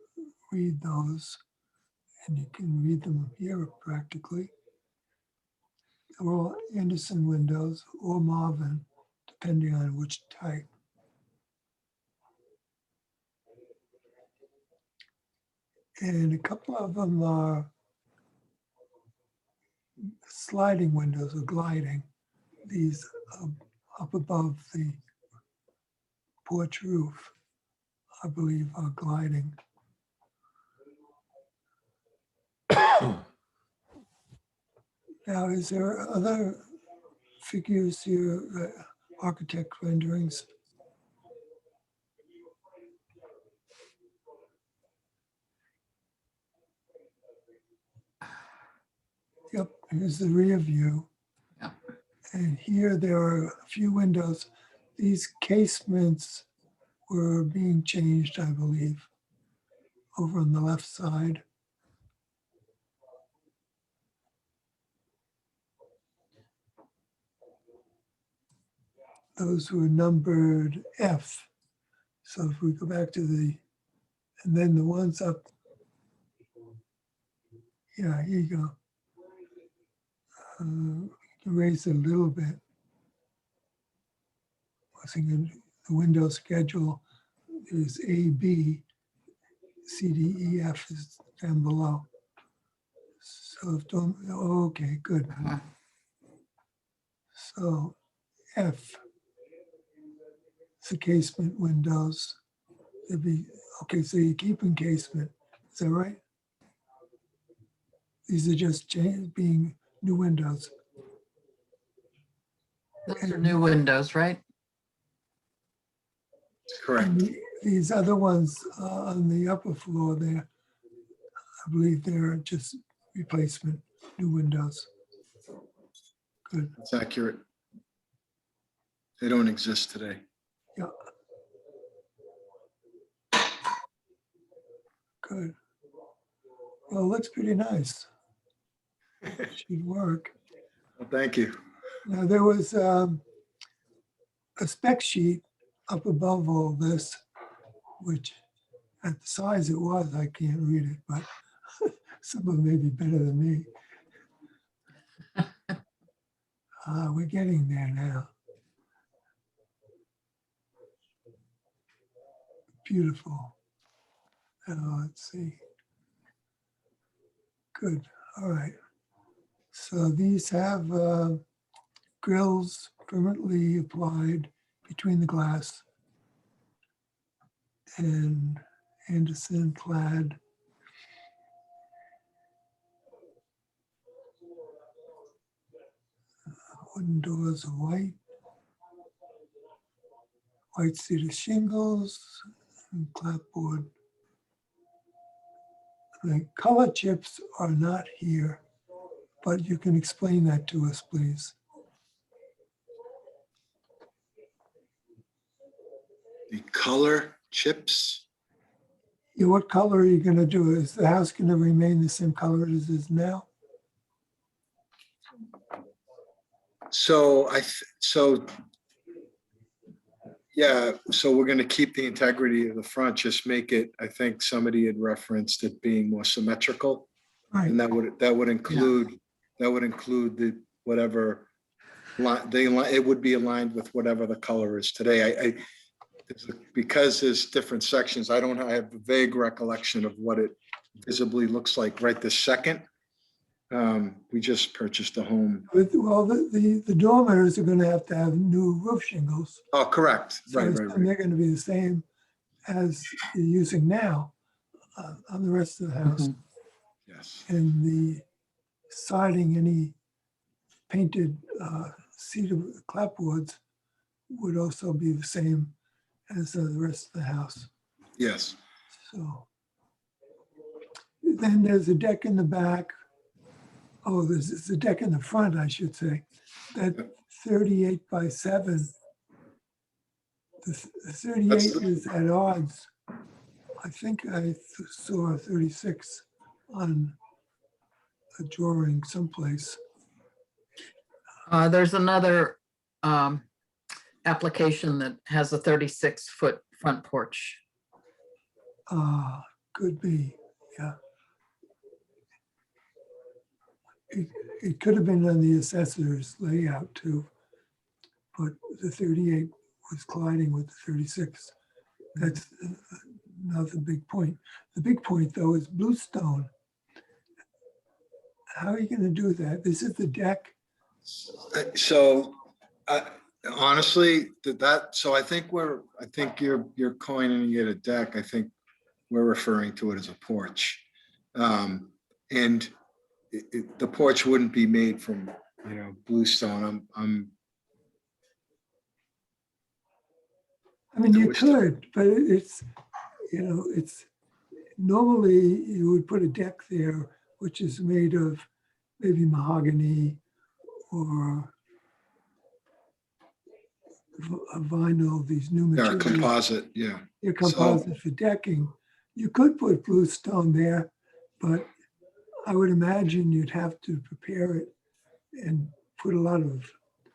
read those, and you can read them here practically. or Anderson windows or Marvin, depending on which type. And a couple of them are sliding windows or gliding. These up above the porch roof, I believe, are gliding. Now, is there other figures here, architect renderings? Yep, here's the rear view. Yeah. And here there are a few windows. These casements were being changed, I believe, over on the left side. Those were numbered F. So if we go back to the, and then the ones up, yeah, here you go. Raise it a little bit. I think in the window schedule is A, B, C, D, E, F is down below. So if don't, okay, good. Uh-huh. So F, the casement windows. It'd be, okay, so you keep encasement, is that right? These are just being new windows. Those are new windows, right? Correct. And these other ones on the upper floor there, I believe they're just replacement, new windows. Good, That's accurate. They don't exist today. yeah. Good. Well, it looks pretty nice. Should work. Well, thank you. Now, there was a spec sheet up above all this, which at the size it was, I can't read it, but some of them may be better than me. We're getting there now. Beautiful. Let's see. Good. All right. So these have grills permanently applied between the glass and Anderson clad. Wooden doors are white cedar shingles and clapboard. The color chips are not here, but you can explain that to us, please. The color chips. Yeah, what color are you going to do? Is the house going to remain the same color as it is now? So yeah, so we're going to keep the integrity of the front, just make it, I think somebody had referenced it being more symmetrical. Right. And that would include the whatever it would be aligned with whatever the color is today. Because there's different sections, I have a vague recollection of what it visibly looks like right this second. We just purchased a home. Well, the dormers are going to have new roof shingles. Oh, correct. So Right. and they're going to be the same as you're using now on the rest of the house. Mhm. Yes. And the siding, any painted cedar clapboards would also be the same as the rest of the house. Yes. So then there's a deck in the back. Oh, there's a deck in the front, I should say. That 38 by 7. The 38 is at odds. I think I saw a 36 on a drawing someplace. There's another application that has a 36-foot front porch. Could be, yeah. it could have been on the assessor's layout too, but the 38 was colliding with the 36. That's another big point. The big point though is bluestone. How are you going to do that? This is the deck. So honestly, so I think you're coining it a deck. I think we're referring to it as a porch. And the porch wouldn't be made from, bluestone. I mean, you could, but it's, it's normally you would put a deck there, which is made of maybe mahogany or a vinyl, these new Yeah, materials. composite, yeah. Your composite for decking. You could put bluestone there, but I would imagine you'd have to prepare it and put a lot of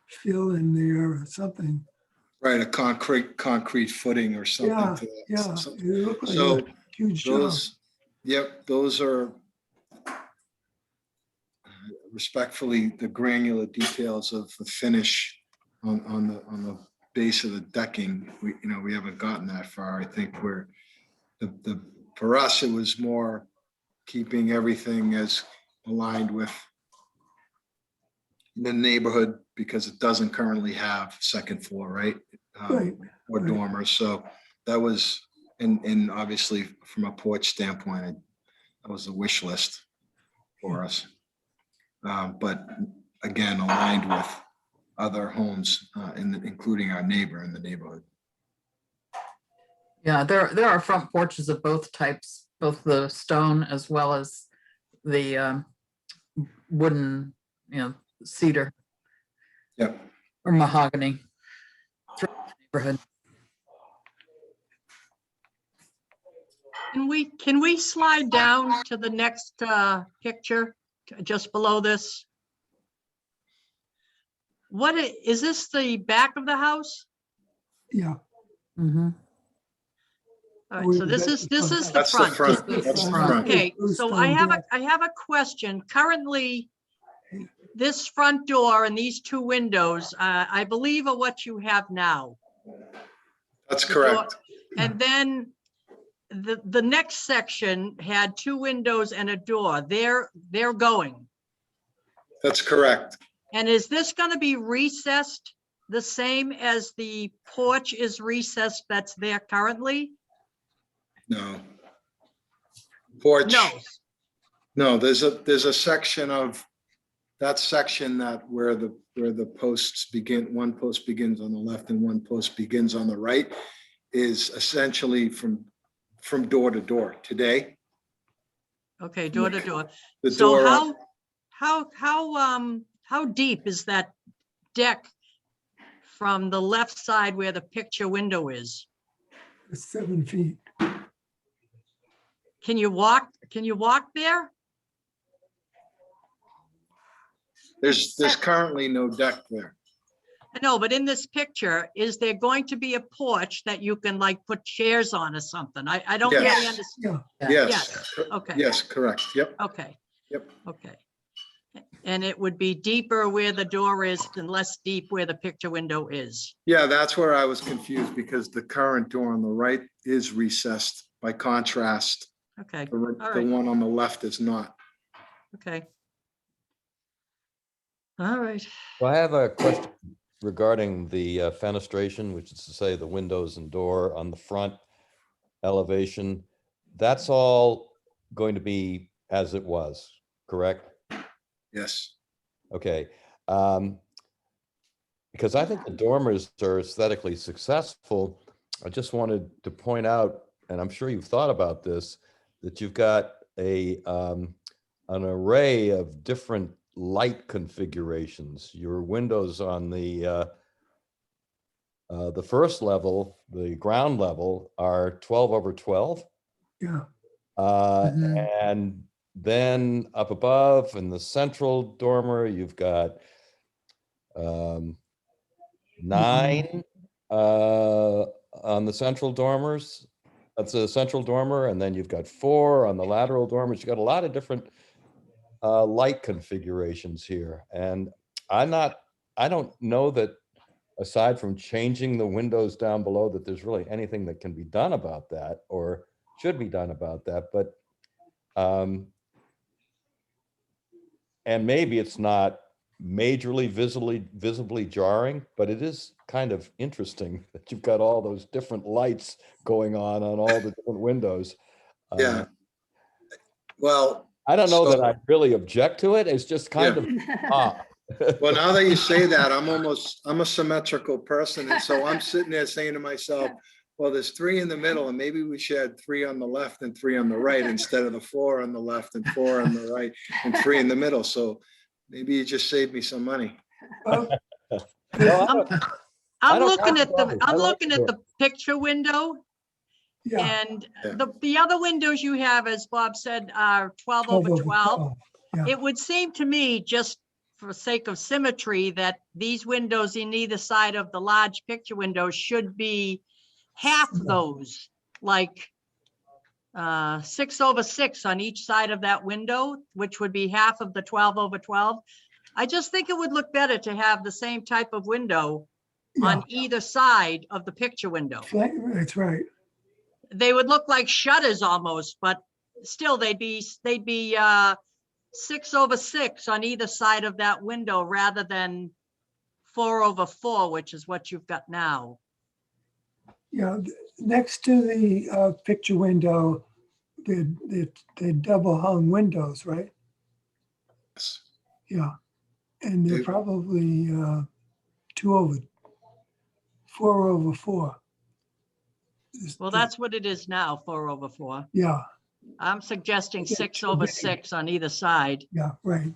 fill in there or something. Right, a concrete footing or something. Yeah, to that. yeah. So- It looked like So a huge job. those are respectfully the granular details of the finish on the base of the decking. We haven't gotten that far. I think for us, it was more keeping everything as aligned with the neighborhood because it doesn't currently have second floor, right? Right, Or right. dormers. So that was, and obviously from a porch standpoint, that was a wish list for us. But again, aligned with other homes, including our neighbor in the neighborhood. Yeah, there are front porches of both types, both the stone as well as the wooden, cedar Yep. or mahogany throughout the neighborhood. Can we slide down to the next picture, just below this? Is this the back of the house? Yeah. Mhm. All right, so this is the front. That's the This is front. Okay, so I have a question. Currently, this front door and these two windows, I believe are what you have now. That's The door- correct. And then the next section had two windows and a door. They're going. That's correct. And is this going to be recessed the same as the porch is recessed that's there currently? No. Porch. No. No, there's a section of that section where the posts begin, one post begins on the left and one post begins on the right, is essentially from door to door today. Okay, door to door. The So door, how deep is that deck from the left side where the picture window is? It's 7 feet. Can you walk there? there's currently no deck there. No, but in this picture, is there going to be a porch that you can like put chairs on or something? I don't really Yes. understand. Yeah. Yes. Okay. Yes, correct. Yep. Okay. Yep. Okay. And it would be deeper where the door is and less deep where the picture window is. Yeah, that's where I was confused because the current door on the right is recessed. By contrast, Okay, the right. one on the left is not. okay. All right. Well, I have a question regarding the fenestration, which is to say the windows and door on the front elevation. That's all going to be as it was, correct? Yes. Okay. Because I think the dormers are aesthetically successful. I just wanted to point out, and I'm sure you've thought about this, that you've got an array of different light configurations. Your windows on the first level, the ground level, are 12 over 12. Yeah. And then up above in the central dormer, you've got 9 on the central dormers. That's a central dormer. And then you've got 4 on the lateral dormers. You've got a lot of different light configurations here. And I don't know that aside from changing the windows down below, that there's really anything that can be done about that or should be done about that. But, and maybe it's not majorly visibly jarring, but it is kind of interesting that you've got all those different lights going on all the different windows. Yeah. Well, I don't know so- that I really object to it. It's just kind of odd. well, now that you say that, I'm a symmetrical person. And so I'm sitting there saying to myself, well, there's 3 in the middle and maybe we should have 3 on the left and 3 on the right instead of the 4 on the left and 4 on the right and 3 in the middle. So maybe you just saved me some money. Well, I'm looking at the picture window, yeah. and Yeah. the other windows you have, as Bob said, are 12 over 12. Yeah. It would seem to me, just for sake of symmetry, that these windows in either side of the large picture window should be half those, like 6 over 6 on each side of that window, which would be half of the 12 over 12. I just think it would look better to have the same type of window on either side of the picture window. That's right. They would look like shutters almost, but still they'd be 6 over 6 on either side of that window rather than 4 over 4, which is what you've got now. Yeah, next to the picture window, they're double hung windows, right? Yes. Yeah, and they're They- probably 4 over 4. Well, that's what it is now, 4 over 4. Yeah, I'm suggesting Yeah, 6 too over big. 6 on either side. yeah, right.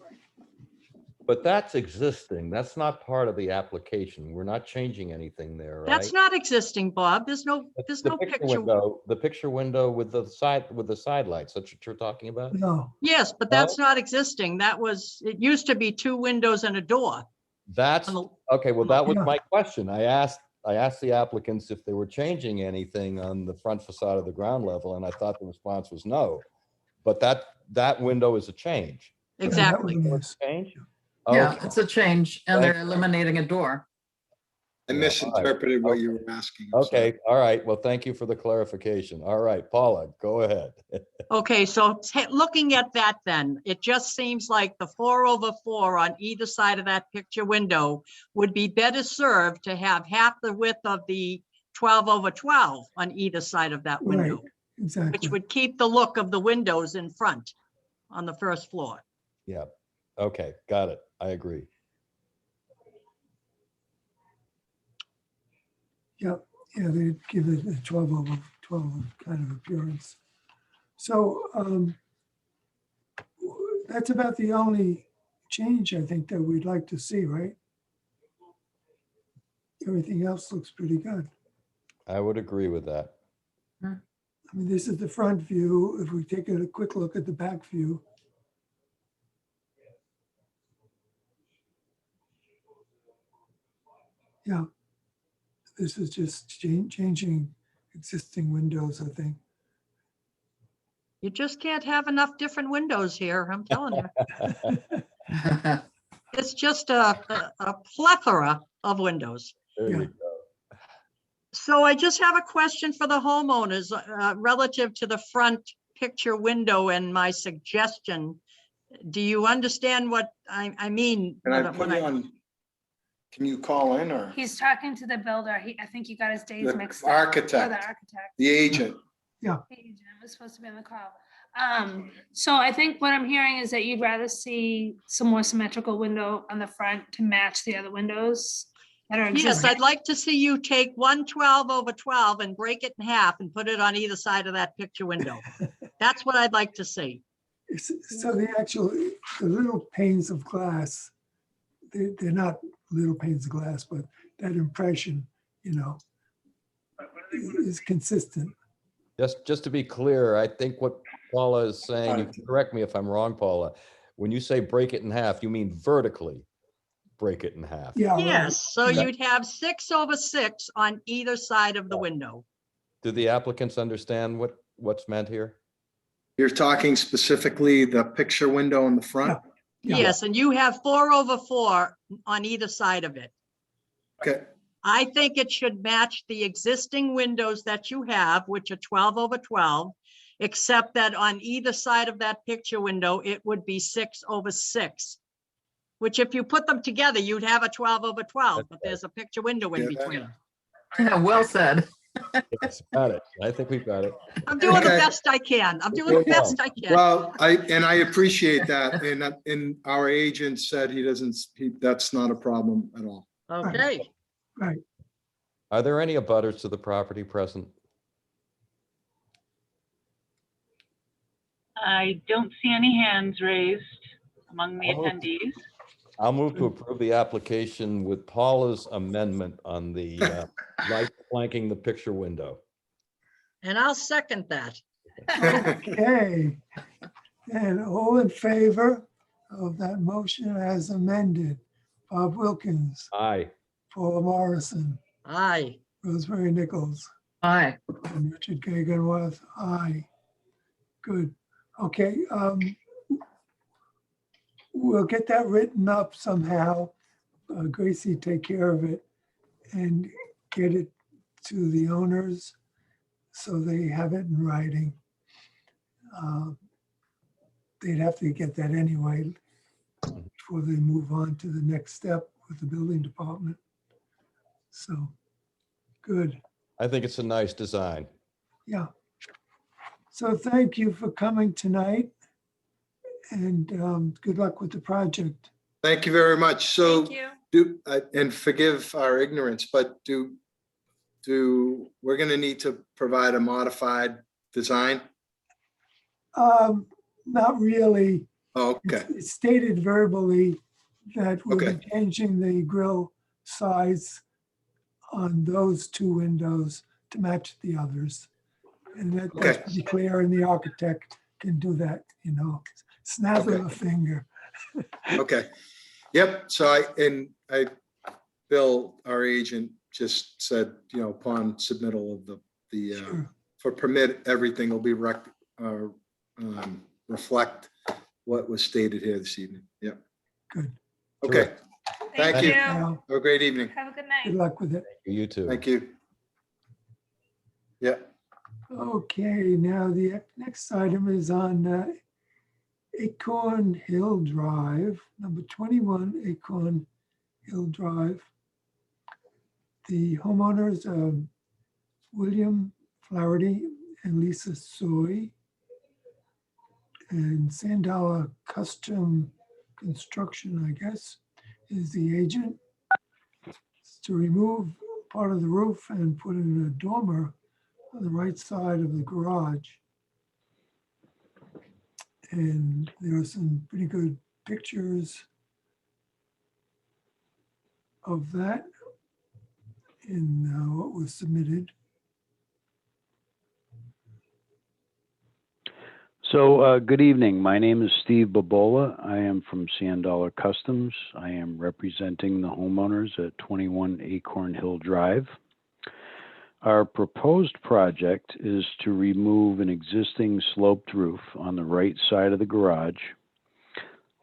But that's existing. That's not part of the application. We're not changing anything there, right? That's not existing, Bob. There's no picture. Window, the picture window with the side lights. That's what you're talking about? No, Yes, but that's not existing. It used to be 2 windows and a door. That's, on the- okay, well, that was Yeah. my question. I asked the applicants if they were changing anything on the front facade of the ground level, and I thought the response was no. But that window is a change. Exactly. that one It's is. a change? Yeah, Okay. it's a change, and they're eliminating a door. I Yeah, misinterpreted what you were asking. I'm sorry. Okay, all right. Well, thank you for the clarification. All right, Paula, go ahead. Okay, so looking at that then, it just seems like the 4 over 4 on either side of that picture window would be better served to have half the width of the 12 over 12 on either side of that Right, window, exactly. which would keep the look of the windows in front on the first floor. Yeah, okay, got it. I agree. Yeah, they give it a 12 over 12 kind of appearance. So that's about the only change I think that we'd like to see, right? Everything else looks pretty good. I would agree with that. I mean, this is the front view. If we take a quick look at the back view. Yeah, this is just changing existing windows, I think. You just can't have enough different windows here, I'm telling you. It's just a plethora of windows. There Yeah. you go. So I just have a question for the homeowners relative to the front picture window and my suggestion. Do you understand what I mean? Can I when put you on, can you call in or He's talking to the builder. I think you got his days the mixed up. Or architect, the architect. the agent? Agent was supposed to be on the call. So I think what I'm hearing is that you'd rather see some more symmetrical window on the front to match the other windows that are Yes, existing. I'd like to see you take 1 12 over 12 and break it in half and put it on either side of that picture window. That's what I'd like to see. So the little panes of glass, they're not little panes of glass, but that impression, is consistent. Just to be clear, I think what Paula is saying, you can correct me if I'm wrong, Paula, when you say break it in half, you mean vertically break it in half. Yeah. right. Yes, so Yeah. you'd have 6 over 6 on either side of the window. Do the applicants understand what's meant here? You're talking specifically the picture window in the front? Yeah. Yes, and you have 4/4 on either side of it. Okay, I think it should match the existing windows that you have, which are 12/12, except that on either side of that picture window, it would be 6/6. Which if you put them together, you'd have a 12/12, but there's a picture window in Yeah. between. Yeah, well said. Yes, got it. I think we've got it. I'm doing the Okay. best I can. I'm doing the Very well. best I can. well, I appreciate that, and our agent said that's not a problem at all. Okay. Right. Are there any abutters to the property present? I don't see any hands raised among the attendees. I'll move to approve the application with Paula's amendment on the light flanking the picture window. And I'll second that. Okay. And all in favor of that motion as amended? Bob Wilkins, Aye. Paula Morrison, Aye. Rosemary Nichols, Aye. and Richard Gaganworth. Aye. Good. Okay. We'll get that written up somehow. Gracie, take care of it and get it to the owners so they have it in writing. They'd have to get that anyway before they move on to the next step with the building department. So, good. I think it's a nice design. Yeah. So thank you for coming tonight and good luck with the project. Thank you very much. So Thank you. and forgive our ignorance, but we're gonna need to provide a modified design? Not really. Oh, okay, It's stated verbally that we'll be Okay. changing the grill size on those two windows to match the others. And that's Okay. pretty clear, and the architect can do that, snap of Okay. a finger. okay. Yep, so Bill, our agent, just said, upon submittal of the Sure. for permit, everything will be reflect what was stated here this evening. Yep. Good. Okay, Thank you. Now, have a great evening. Have a good good night. luck with it. You too. Thank you. Yeah, Okay, now the next item is on Acorn Hill Drive, number 21 Acorn Hill Drive. The homeowners are William Flaherty and Lisa Soy. And Sandala Custom Construction, I guess, is the agent. It's to remove part of the roof and put in a dormer on the right side of the garage. And there are some pretty good pictures of that in what was submitted. So, good evening. My name is Steve Babola. I am from Sandala Customs. I am representing the homeowners at 21 Acorn Hill Drive. Our proposed project is to remove an existing sloped roof on the right side of the garage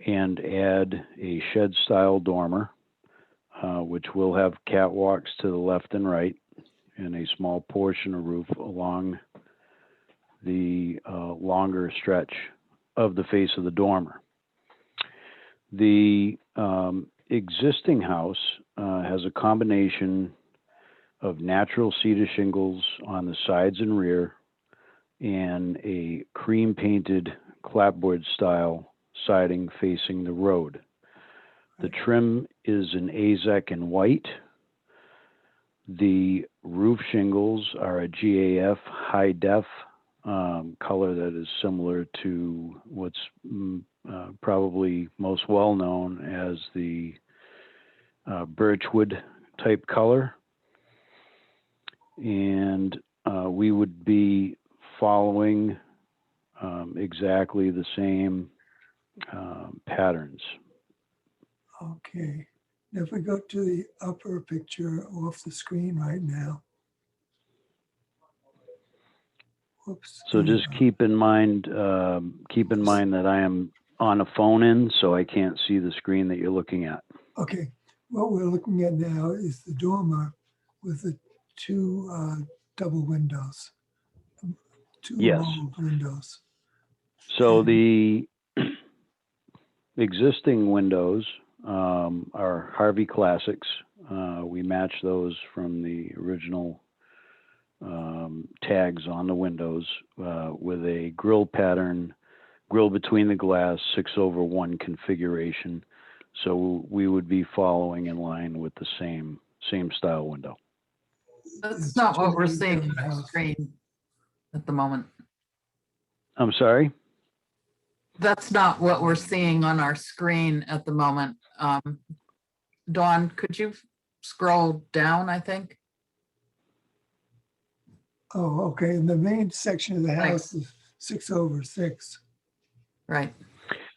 and add a shed-style dormer, which will have catwalks to the left and right and a small portion of roof along the longer stretch of the face of the dormer. The existing house has a combination of natural cedar shingles on the sides and rear and a cream painted clapboard style siding facing the road. The trim is an AZEK in white. The roof shingles are a GAF high def color that is similar to what's probably most well known as the birchwood type color. And we would be following exactly the same patterns. Okay, now if we go to the upper picture off the screen right now, Whoops. So there you just go. keep in mind that I am on a phone in, so I can't see the screen that you're looking at. Okay, what we're looking at now is the dormer with the two double windows, two Yes. mold windows. So And- the existing windows are Harvey Classics. We match those from the original tags on the windows with a grill pattern, grill between the glass, 6/1 configuration. So we would be following in line with the same style window. That's It's not what two we're different seeing on our houses. screen at the moment. I'm sorry? That's not what we're seeing on our screen at the moment. Dawn, could you scroll down, I think? Oh, okay, and the main section of the house is 6/6 Right.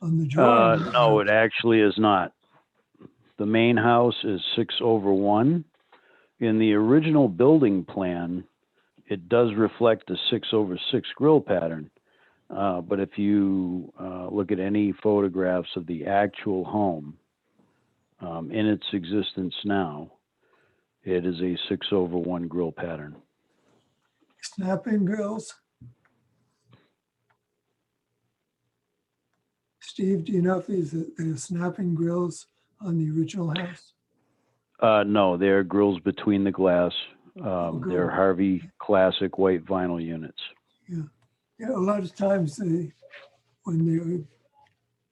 on the drawing. No, it actually is not. The main house is 6/1. In the original building plan, it does reflect the 6/6 grill pattern. But if you look at any photographs of the actual home in its existence now, it is a 6/1 grill pattern. Snap-in grills. Steve, do you know if there's snap-in grills on the original house? No, they're grills between the glass. good. They're Harvey Classic white vinyl units. Yeah, a lot of times when they're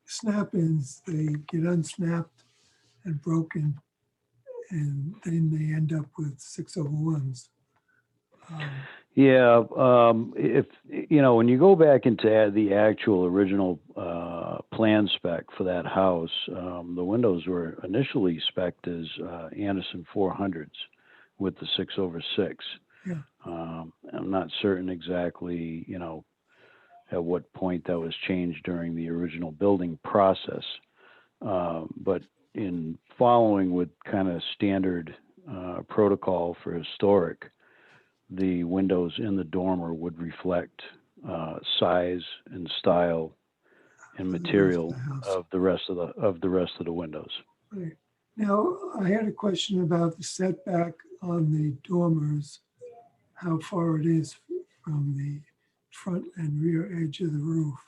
snap-ins, they get unsnapped and broken, and then they end up with 6/1s. Yeah, if you know, when you go back into the actual original plan spec for that house, the windows were initially spec'd as Anderson 400s with the 6/6. Yeah. I'm not certain exactly, you know, at what point that was changed during the original building process, but in following with kind of standard protocol for historic, the windows in the dormer would reflect size and style and material of the rest of the windows. Right. Now, I had a question about the setback on the dormers, how far it is from the front and rear edge of the roof.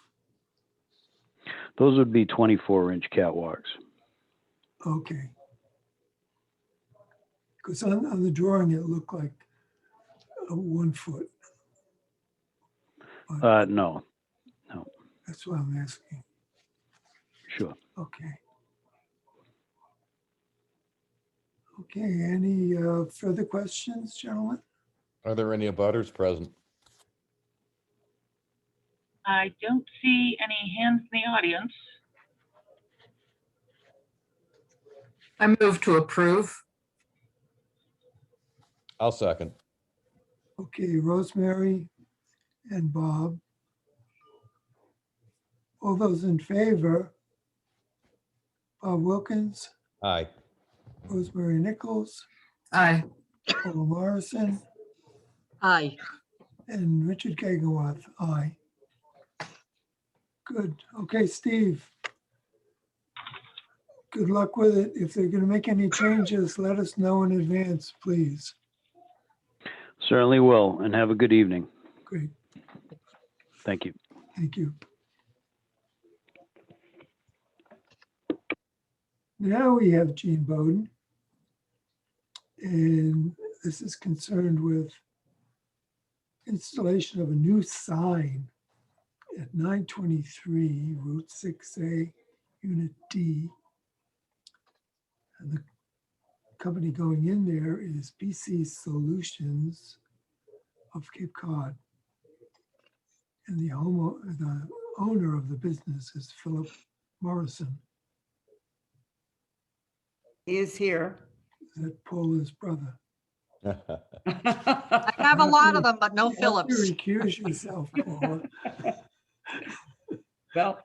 Those would be 24-inch catwalks. Okay. Because on the drawing, it looked like a 1 foot. But No, that's why I'm asking. sure. Okay. Okay, any further questions, gentlemen? Are there any abutters present? I don't see any hands in the audience. I move to approve. I'll second. Okay, Rosemary and Bob. All those in favor? Bob Wilkins, Aye. Rosemary Nichols, Aye. Paul Morrison, Aye. and Richard Gagowath, aye. Good. Okay, Steve. Good luck with it. If they're going to make any changes, let us know in advance, please. Certainly will, and have a good evening. Great. Thank you. Thank you. Now we have Gene Bowden. And this is concerned with installation of a new sign at 923 Route 6A, Unit D. And the company going in there is BC Solutions of Cape Cod. And the owner of the business is Philip Morrison. He is here. Is that Paula's brother? I have a lot of them, but no You have to Phillips. recuse yourself, Paula. Well,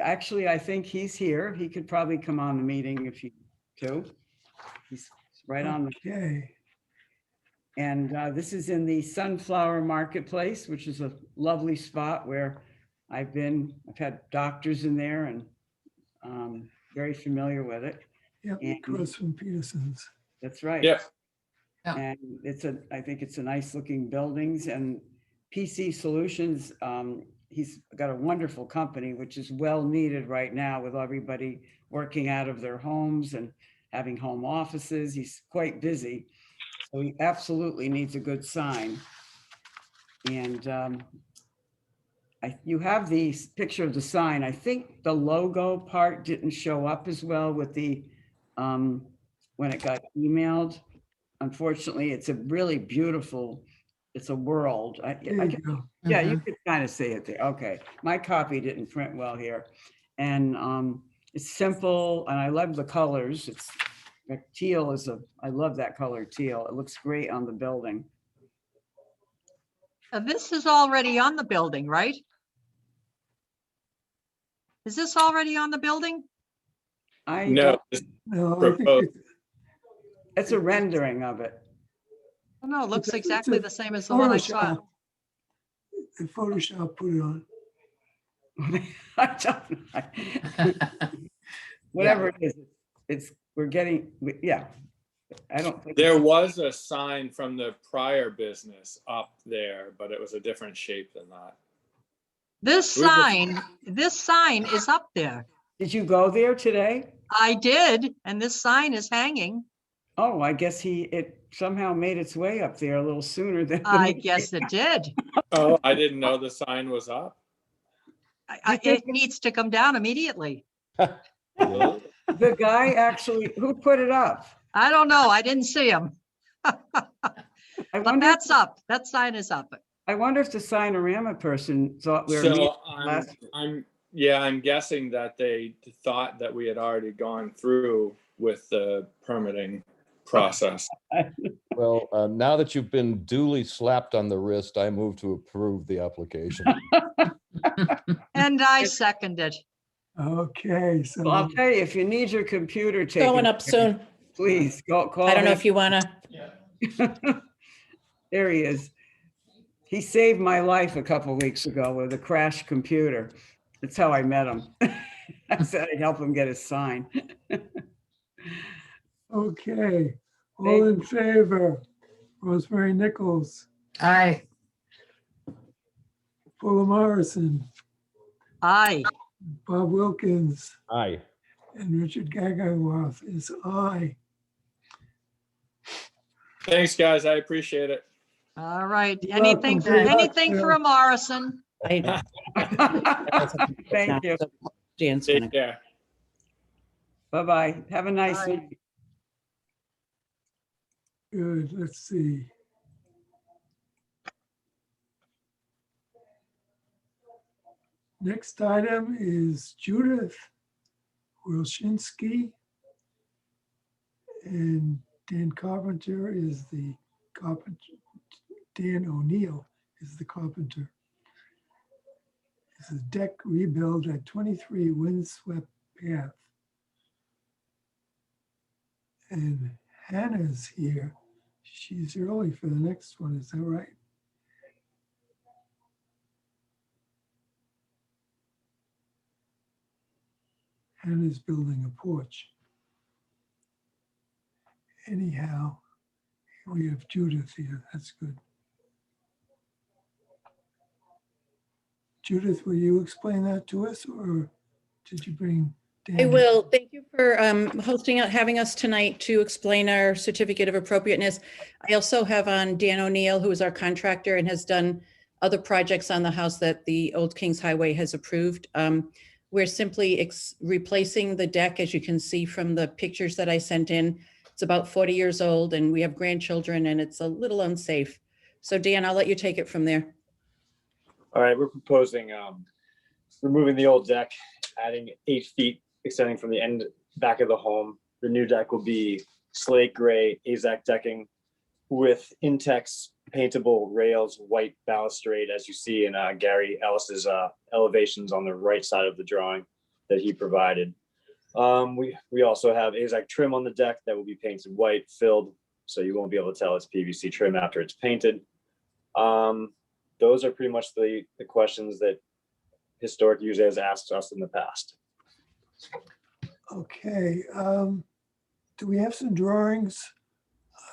actually, I think he's here. He could probably come on the meeting if you do. He's right on. Okay. And this is in the Sunflower Marketplace, which is a lovely spot where I've been. I've had doctors in there and very familiar with it. Yep, And- across from Peterson's. That's right. Yeah. Yeah. And I think it's a nice looking buildings, and PC Solutions, he's got a wonderful company, which is well needed right now with everybody working out of their homes and having home offices. He's quite busy. So he absolutely needs a good sign. And you have the picture of the sign. I think the logo part didn't show up as well with the, when it got emailed. Unfortunately, it's a really beautiful, it's a world. There you go. Yeah, you could kind of see it there. Okay, my copy didn't print well here. And it's simple, and I love the colors. It's like teal I love that color teal. It looks great on the building. This is already on the building, right? Is this already on the building? No, just No, I think Proposed. It's a rendering of it. Oh, no, it looks It's a- exactly it's a the same as the one I saw. Photoshop. The Photoshop put it on. I don't know. Whatever it is, we're getting, yeah. I don't think. there was a sign from the prior business up there, but it was a different shape than that. This sign is up there. Did you go there today? I did, and this sign is hanging. Oh, I guess it somehow made its way up there a little sooner than. I guess it did. Oh, I didn't know the sign was up. It needs to come down immediately. The guy actually, who put it up? I don't know. I didn't see him. I But wonder, that's up. That sign is up. I wonder if the Signorama person thought we were. meeting So last- I'm guessing that they thought that we had already gone through with the permitting process. Well, now that you've been duly slapped on the wrist, I move to approve the application. And I second it. Okay, so. Well, I'll tell you, if you need your computer taken. Going up soon. Please call. I don't know him. if you want to. There he is. He saved my life a couple weeks ago with a crashed computer. That's how I met him. I said I'd help him get his sign. Okay, all in favor? Rosemary Nichols, Aye. Paula Morrison, Aye. Bob Wilkins, Aye. and Richard Gaggenroth is aye. Thanks, guys. I appreciate it. All right. You're Anything, welcome. Good luck, anything for Phil. a Morrison? Thank you. Dan's gonna. Take care. Bye-bye. Have a nice Bye. night. Good, let's see. Next item is Judith Wilshinsky. And Dan Carpenter is the carpenter. Dan O'Neill is the carpenter. This is deck rebuild at 23 Windswept Path. And Hannah's here. She's early for the next one, is that right? Hannah's building a porch. Anyhow, we have Judith here. That's good. Judith, will you explain that to us, or did you bring Dan? I will. Thank you for having us tonight to explain our certificate of appropriateness. I also have on Dan O'Neill, who is our contractor and has done other projects on the house that the Old Kings Highway has approved. We're simply replacing the deck, as you can see from the pictures that I sent in. It's about 40 years old and we have grandchildren and it's a little unsafe. So Dan, I'll let you take it from there. All right, we're proposing removing the old deck, adding 8 feet extending from the end back of the home. The new deck will be slate gray AZAC decking with Intex paintable rails, white balustrade, as you see in Gary Ellis's elevations on the right side of the drawing that he provided. We also have AZAC trim on the deck that will be painted white, filled so you won't be able to tell it's PVC trim after it's painted. Those are pretty much the questions that Historic usually has asked us in the past. Okay, do we have some drawings?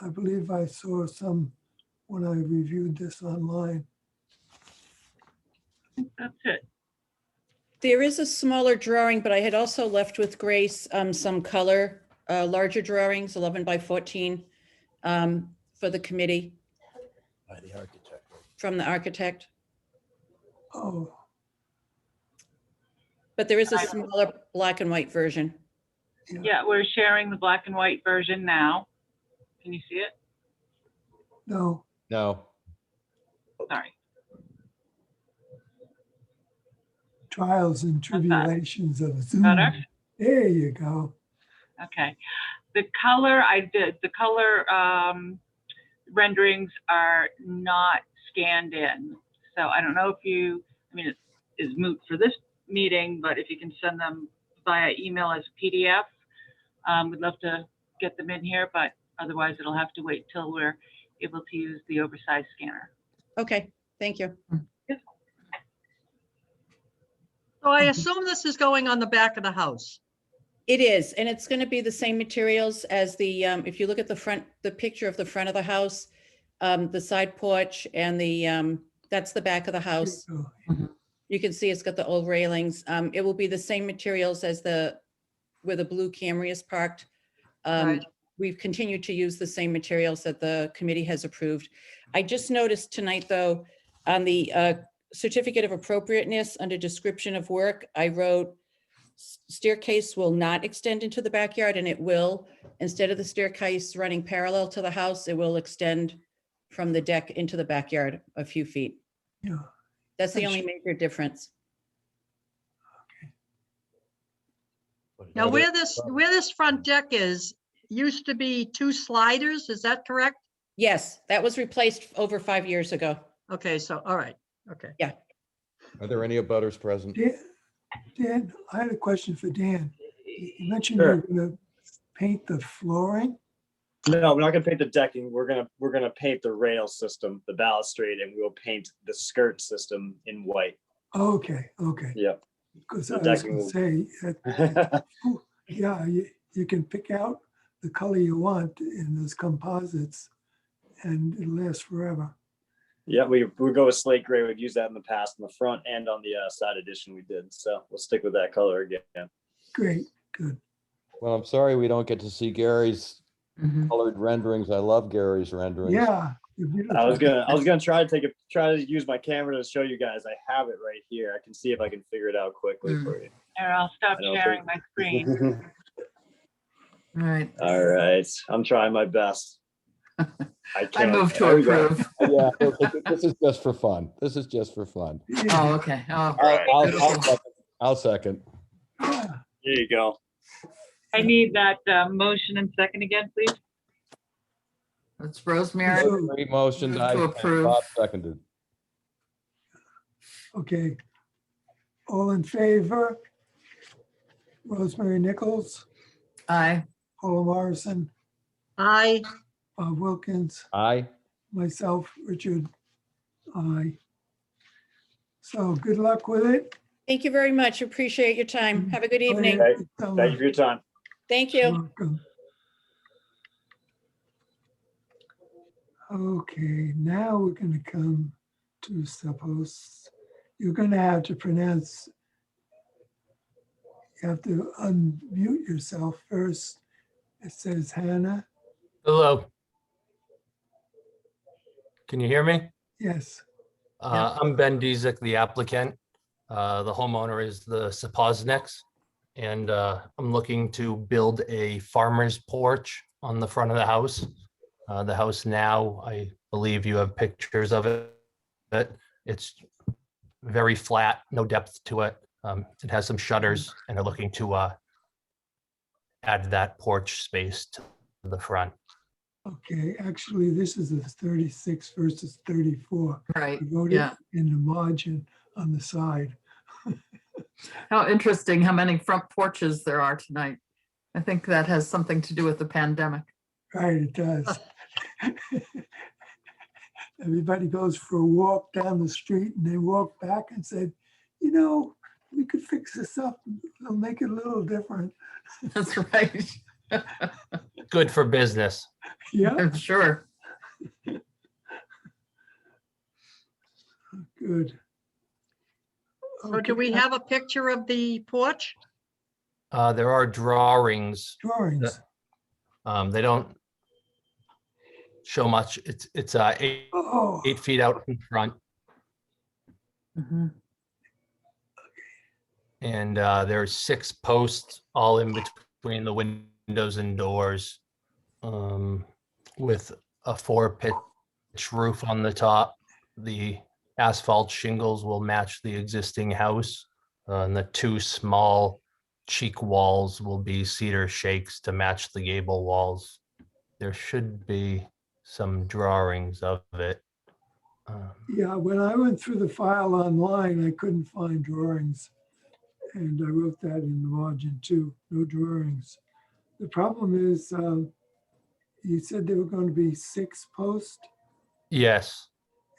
I believe I saw some when I reviewed this online. That's it. There is a smaller drawing, but I had also left with Grace some color, larger drawings, 11 by 14 for the committee. By the architect. From the architect. Oh, But there is a smaller black and white version. Yeah, we're sharing the black and white version now. Can you see it? no, No, Sorry. trials and tribulations of Zoom. Better? There you go. Okay. The color the color renderings are not scanned in. So I don't know if you, I mean, it is moot for this meeting, but if you can send them via email as a PDF, we'd love to get them in here, but otherwise it'll have to wait till we're able to use the oversized scanner. Okay, thank you. So I assume this is going on the back of the house. It is, and it's going to be the same materials as the, if you look at the front, the picture of the front of the house, the side porch and the, that's the back of the house. You can see it's got the old railings. It will be the same materials as where the blue Camry is parked. Right. We've continued to use the same materials that the committee has approved. I just noticed tonight, though, on the certificate of appropriateness under description of work, I wrote staircase will not extend into the backyard, and it will. Instead of the staircase running parallel to the house, it will extend from the deck into the backyard a few feet. Yeah. That's the only major difference. Now, where this front deck is, used to be 2 sliders, is that correct? Yes, that was replaced over 5 years ago. Okay, so, all right, okay. Yeah. are there any abutters present? Dan, I had a question for Dan. You mentioned Sure. you're going to paint the flooring. No, we're not gonna paint the decking. We're gonna paint the rail system, the balustrade, and we'll paint the skirt system in white. Okay, Yep. because The I was decking going to will- say, yeah, you can pick out the color you want in those composites and it'll last forever. Yeah, we go with slate gray. We've used that in the past on the front and on the side edition we did. So we'll stick with that color again. Great, good. Well, I'm sorry we don't get to see Gary's Mhm. colored renderings. I love Gary's renderings. Yeah. you're beautiful. I was gonna try to use my camera to show you guys. I have it right here. I can see if I can figure it out quickly for you. Here, I'll stop I don't sharing think- my screen. All right. All right, I'm trying my best. I I can't. move to There we go. approve. Yeah, this is just for fun. This is just for fun. Oh, okay. Oh, All right, I'll second. Yeah. there you go. I need that motion and second again, please. that's Rosemary. Rosemary motioned, Move I to approve. Bob seconded. Okay. All in favor? Rosemary Nichols, Aye. Paula Morrison, I, Bob Wilkins, Aye. myself, Richard, I. So good luck with it. Thank you very much. Appreciate your time. Have a good evening. Okay. Thank you for your time. Thank you. Welcome. Okay, now we're going to come to suppose you're going to have to pronounce. You have to unmute yourself first. It says Hannah. Hello. Can you hear me? Yes. I'm Ben Dezek, the applicant. The homeowner is the Saposniks, and I'm looking to build a farmer's porch on the front of the house. The house now, I believe you have pictures of it. It's very flat, no depth to it. It has some shutters, and they're looking to add that porch space to the front. Okay, actually, this is a 36 versus 34. Right. We wrote Yeah. it in the margin on the side. How interesting how many front porches there are tonight. I think that has something to do with the pandemic. Right, it does. Everybody goes for a walk down the street and they walk back and said, you know, we could fix this up. It'll make it a little different. That's right. Good for business. Yeah, I'm sure. good. So do we have a picture of the porch? There are drawings. Drawings? They don't show much. It's eight, Oh, 8 feet out in front. Mhm. And there's 6 posts all in between the windows and doors, with a 4-pitch roof on the top. The asphalt shingles will match the existing house, and the 2 small cheek walls will be cedar shakes to match the gable walls. There should be some drawings of it. yeah, when I went through the file online, I couldn't find drawings. And I wrote that in the margin too, no drawings. The problem is, you said there were going to be 6 posts, Yes,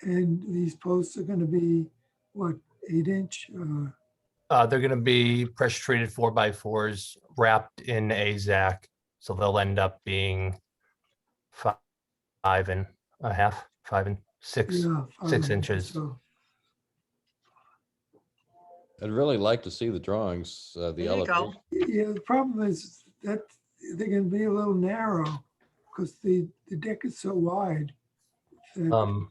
and these posts are going to be, what, 8-inch? they're going to be pressure treated 4x4s wrapped in AZAC, so they'll end up being 5 and a half, 5 and 6 Yeah, 6 5 inches. so- I'd really like to see the drawings, the There you go. elevation. Yeah, the problem is that they're going to be a little narrow because the deck is so wide. that-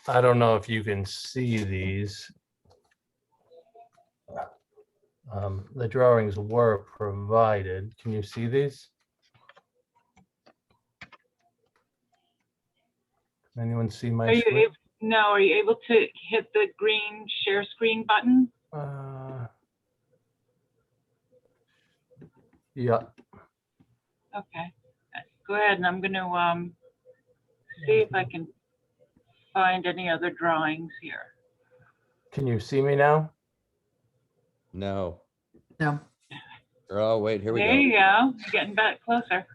I don't know if you can see these. The drawings were provided. Can you see these? Can anyone see Are my you screen? able, no, are you able to hit the green share screen button? Yeah, Okay, go ahead, and I'm gonna see if I can find any other drawings here. can you see me now? No. No. Oh, wait, here we There go. you go, you're getting back closer.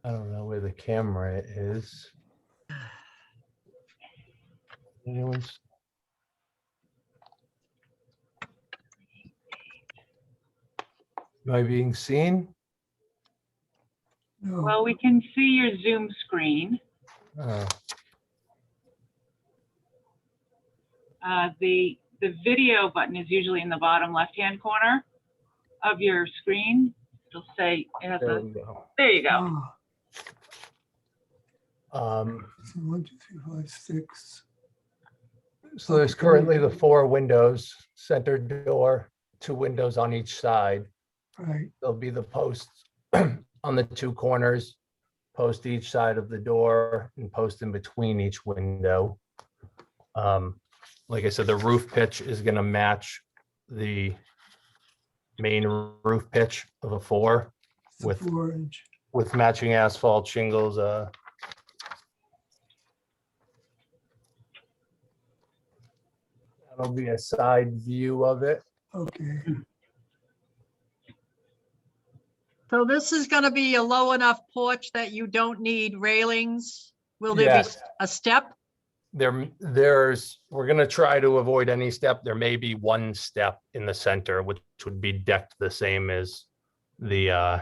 I don't know where the camera is. Anyone's? Am I being seen? No, Well, we can see your Zoom screen. Oh, The video button is usually in the bottom left-hand corner of your screen. It'll say, it has there a, we go. there you go. so 1, 2, 3, 5, 6. So there's currently the 4 windows, center door, 2 windows on each side. Right, There'll be the posts on the 2 corners, post each side of the door, and post in between each window. Like I said, the roof pitch is going to match the main roof pitch of a 4 it's a with 4-inch. with matching asphalt shingles. That'll be a side view of it. Okay, So this is going to be a low enough porch that you don't need railings? Will there be Yes. a step? We're going to try to avoid any step. There may be 1 step in the center, which would be decked the same as the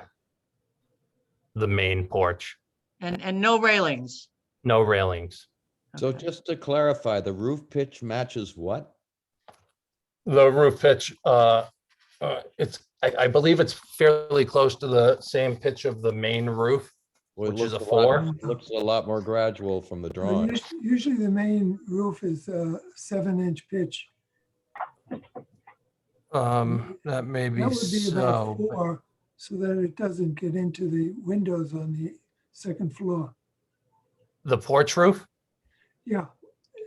main porch. And no railings? No railings. So Okay. just to clarify, the roof pitch matches what? The roof pitch, I believe it's fairly close to the same pitch of the main roof, Well, it which is a looks lot- 4. it Looks a lot more gradual from the drawing. usually the main roof is a 7-inch pitch. That may be That would be about so. 4, so that it doesn't get into the windows on the 2nd floor. The porch roof? Yeah,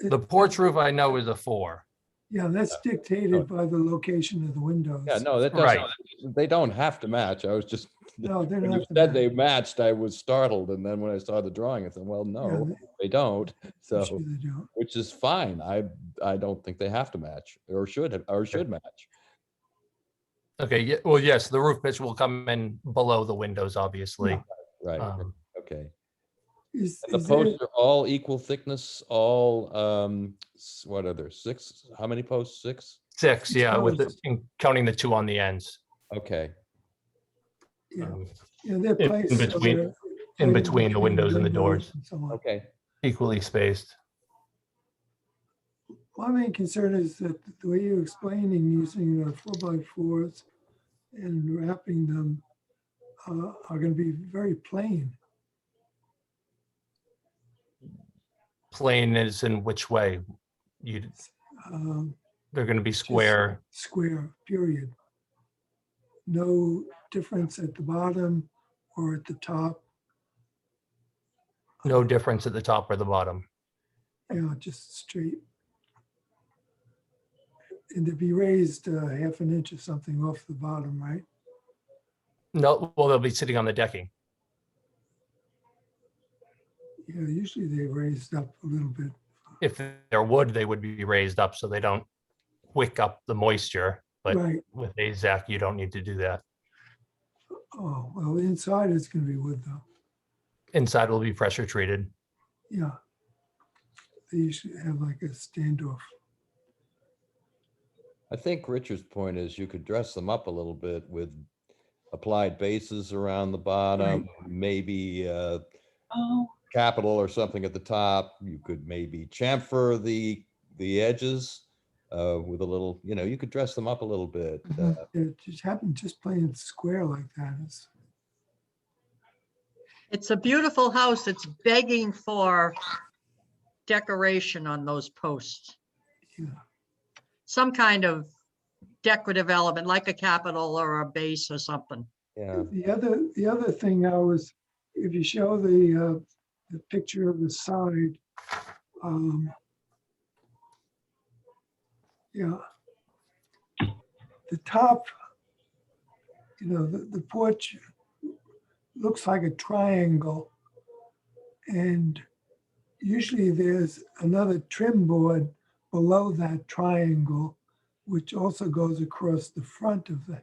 The porch roof I know is a 4. yeah, that's dictated by the location of the windows. Yeah, no, that Right. doesn't, they don't have to match. I was just, No, they when don't you have to said match. they matched, I was startled. And then when I saw the drawing, I said, well, Yeah, no, they don't. So, Sure they don't. which is fine. I don't think they have to match or should match. Okay, yeah, well, yes, the roof pitch will come in below the windows, obviously. Right, Um, okay. Is, And the is there, posts are all equal thickness, all, what are there, 6? How many posts? 6? 6, yeah, with the, posts. counting the 2 on the ends. Okay, Yeah, Um, yeah, they're in placed. so between- they're in right between the windows and the doors. and so on. okay. Equally spaced. My main concern is that the way you're explaining using 4x4s and wrapping them are going to be very plain. Plain is in which way? You, Um, they're gonna be just square. Square, period. No difference at the bottom or at the top. No difference at the top or the bottom. Just straight. And to be raised half an inch or something off the bottom, right? No, well, they'll be sitting on the decking. Yeah, usually they raised up a little bit. If they're wood, they would be raised up so they don't wick up the moisture. But Right. with AZAC, you don't need to do that. Oh, well, inside it's going to be wood though. Inside will be pressure treated. Yeah. They usually have like a standoff. I think Richard's point is you could dress them up a little bit with applied bases around the bottom, maybe capital or something at the top. You could maybe chamfer the edges with a little, you could dress them up a little bit. Just plain square like that is. It's a beautiful house. It's begging for decoration on those posts. Yeah. Some kind of decorative element, like a capital or a base or something. Yeah. The other thing if you show the picture of the side, the top, the porch looks like a triangle, and usually there's another trim board below that triangle, which also goes across the front of the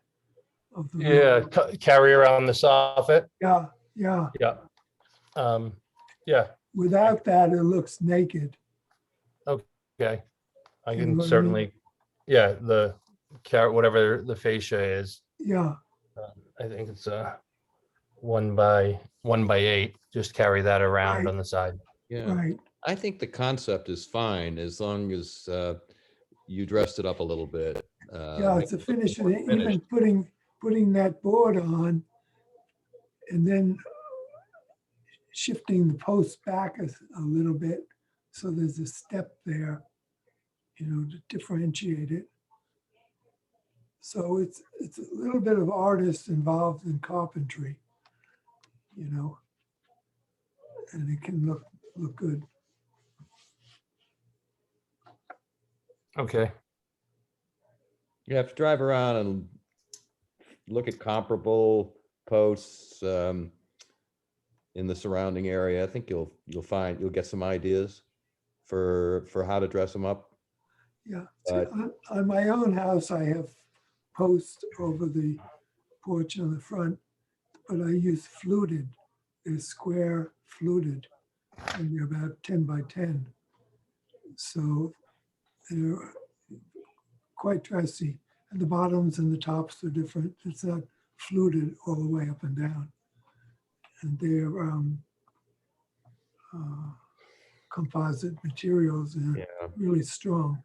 Yeah, roof. carry around the soffit. Yeah. Yeah. Yeah, Without that, it looks naked. okay. I You know can what I certainly, yeah, the whatever the fascia is. Yeah. I think it's a 1 by 8. Just carry that around Right. on the side. Yeah. Right. I think the concept is fine as long as you dressed it up a little bit. Yeah, it's a finish. And finished. even putting that board on and then shifting the post back a little bit. So there's a step there, to differentiate it. So it's a little bit of artist involved in carpentry, and it can look good. Okay. You have to drive around and look at comparable posts in the surrounding area. I think you'll get some ideas for how to dress them up. Yeah. On my own house, I have posts over the porch on the front, but I use fluted. They're square fluted, and they're about 10 by 10. So they're quite dressy. And the bottoms and the tops are different. It's not fluted all the way up and down. And they're composite materials and really strong.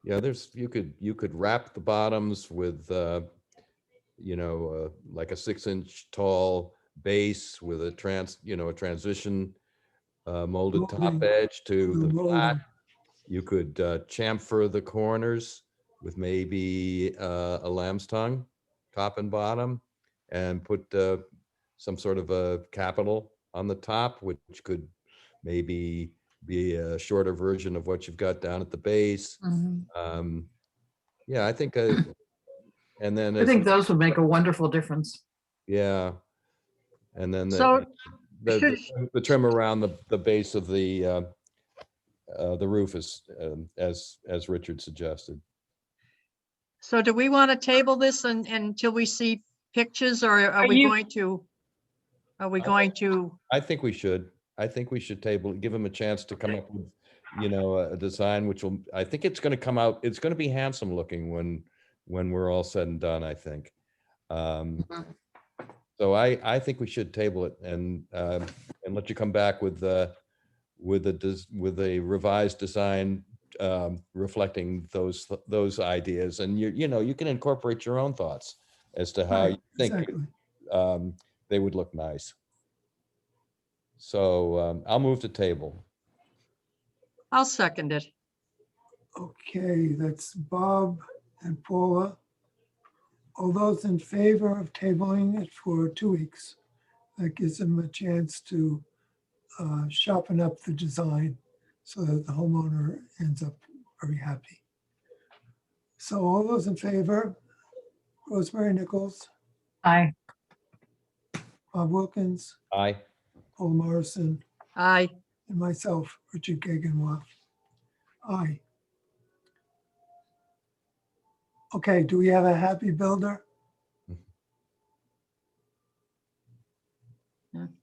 Yeah, you could wrap the bottoms with like a 6-inch tall base with a transition molded top Molding. edge to the Molding. flat. You could chamfer the corners with maybe a lamb's tongue, top and bottom, and put some sort of a capital on the top, which could maybe be a shorter version of what you've got down at the base. Yeah, I think, and then I think those would make a wonderful difference. yeah, and then So the trim around the base of the roof is as Richard suggested. So do we want to table this until we see pictures or are Are we you- going to? Are we going to? I think we should. I think we should table, give them a chance to come up with, you know, a design which will, I think it's going to come out, it's going to be handsome looking when we're all said and done, I think. So I think we should table it and let you come back with a revised design reflecting those ideas, and you know, you can incorporate your own thoughts as to how Right, you think exactly. they would look nice. So I'll move to table. I'll second it. Okay, that's Bob and Paula. All those in favor of tabling it for 2 weeks, that gives them a chance to sharpen up the design so that the homeowner ends up very happy. So all those in favor, Rosemary Nichols, Aye. Bob Wilkins, Aye. Paul Morrison, Aye. and myself, Richard Gegenwart. Aye. Okay, do we have a happy builder?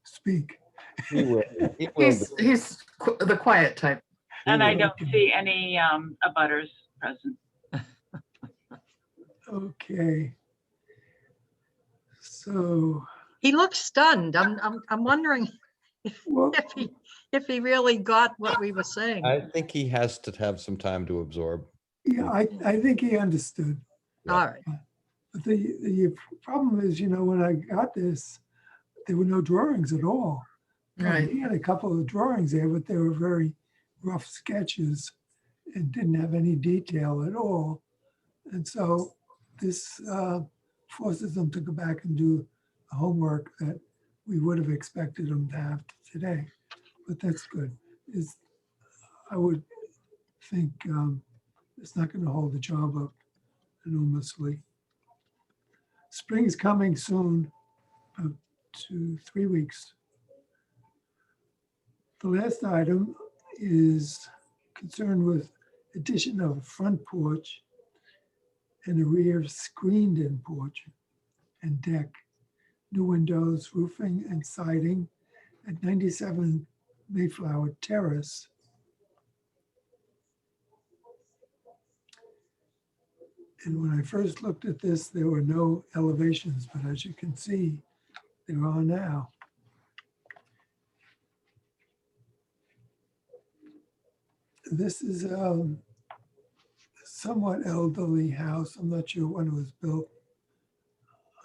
Speak. He will. He will. He's the quiet type. And I will. don't see any abutters present. Okay. So, He looks stunned. I'm wondering well, if he really got what we were saying. I think he has to have some time to absorb. yeah, I think he understood. All right. But the problem is, you know, when I got this, there were no drawings at all. Right. He had a couple of drawings there, but they were very rough sketches and didn't have any detail at all. And so this forces them to go back and do the homework that we would have expected them to have today. But that's good. I would think it's not going to hold the job up enormously. Spring is coming soon, about 2-3 weeks. The last item is concerned with addition of a front porch and a rear screened-in porch and deck, new windows, roofing, and siding at 97 Mayflower Terrace. And when I first looked at this, there were no elevations, but as you can see, there are now. This is a somewhat elderly house. I'm not sure when it was built.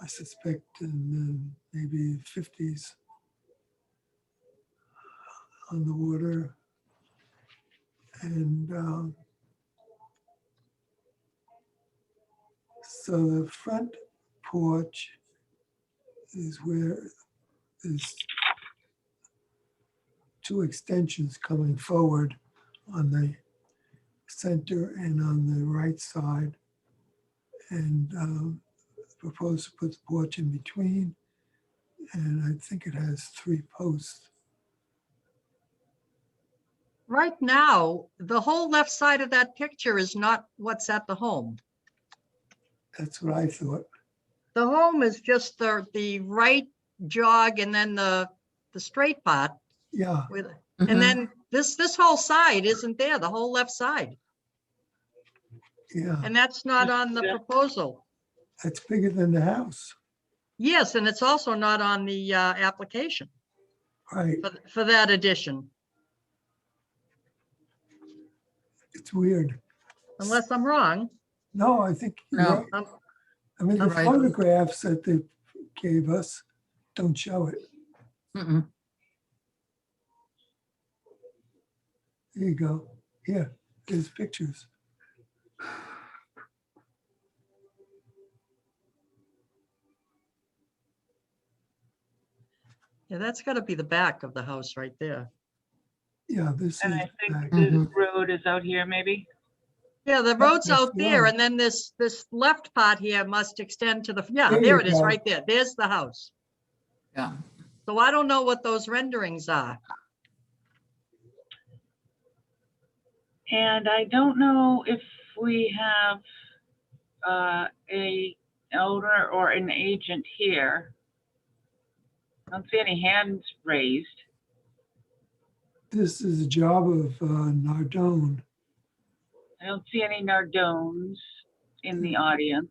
I suspect in maybe 50s on the water. And so the front porch is where there's 2 extensions coming forward on the center and on the right side. And proposed to put the porch in between. And I think it has 3 posts. Right now, the whole left side of that picture is not what's at the home. That's what I thought. The home is just the right jog and then the straight part. Yeah. With, and then this whole side isn't there, the whole left side. Yeah. And that's not on the proposal. That's bigger than the house. Yes, and it's also not on the application Right. for that addition, It's weird. unless I'm wrong. No, I think you're No. right. I mean, the Right. photographs that they gave us don't show it. Mm-mm. There you go. Here, there's pictures. Yeah, that's got to be the back of the house right there. Yeah, this And is I think back. this road is out here, maybe. Yeah, the road's that's out there, wrong. and then this left part here must extend to the, yeah, There there you it is go. right there. There's the house. Yeah. So I don't know what those renderings are. And I don't know if we have a owner or an agent here. I don't see any hands raised. This is a job of Nardone. I don't see any Nardones in the audience.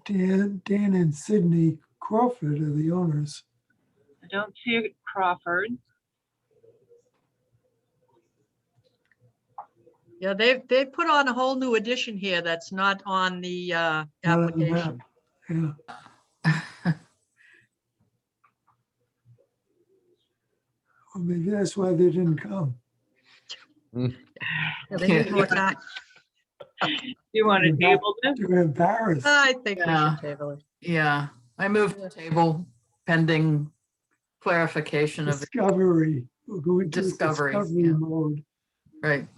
Dan and Sydney Crawford are the owners. I don't see Crawford. Yeah, they put on a whole new addition here that's not on the Not on the application. map. Yeah. Or maybe that's why they didn't come. Yeah, they need more time. You want to table this? They're embarrassed. I think we Yeah. should table it. Yeah, I moved the table pending clarification of, Discovery. We'll go into Discovery, discovery yeah. mode. right.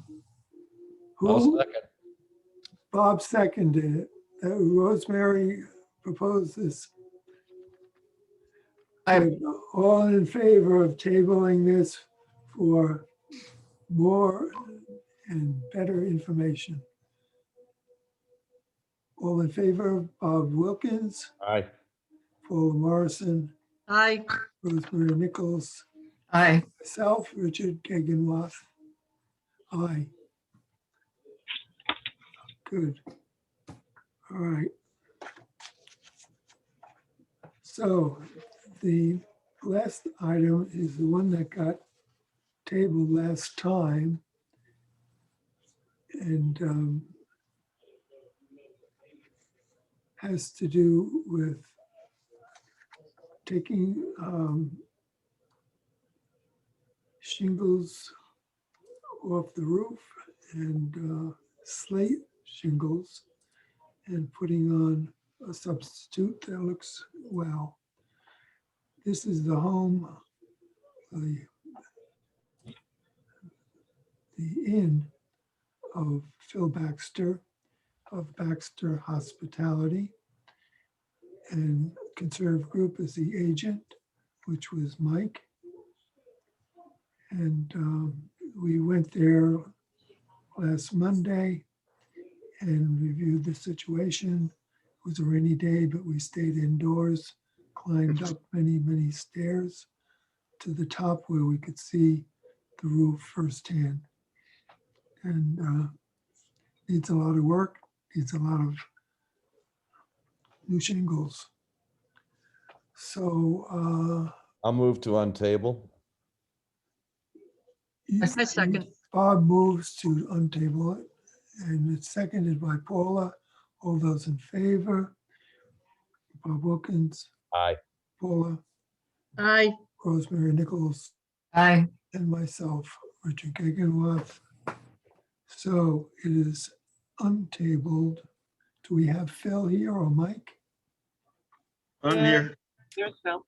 I'll Who? second. Bob seconded it. Rosemary proposed this. I, Good. All in favor of tabling this for more and better information? All in favor of Bob Wilkins, Aye. Paula Morrison, Aye. Rosemary Nichols, I, myself, Richard Gegenwath. Aye. Good. All right. So the last item is the one that got tabled last time. And has to do with taking shingles off the roof and slate shingles and putting on a substitute that looks well. This is the home, the inn of Phil Baxter of Baxter Hospitality, and Conserve Group is the agent, which was Mike. And we went there last Monday and reviewed the situation. It was a rainy day, but we stayed indoors, climbed up many, many stairs to the top where we could see the roof firsthand. And needs a lot of work, needs a lot of new shingles. So I'll move to untable. I second. Bob moves to untable it, and it's seconded by Paula. All those in favor? Bob Wilkins, Aye. Paula, Aye. Rosemary Nichols, I, and myself, Richard Gegenwath. So it is untabled. Do we have Phil here or Mike? I'm here. Here's Phil.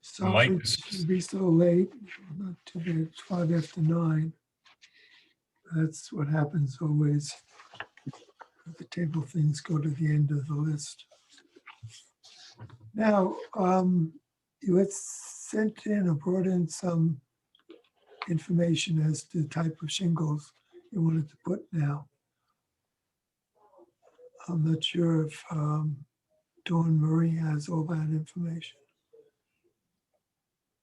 Sorry Mike. to be so late. Not too bad. It's 5 after 9. That's what happens always. The table things go to the end of the list. Now, you had sent in or brought in some information as to the type of shingles you wanted to put now. I'm not sure if Dawn Murray has all that information.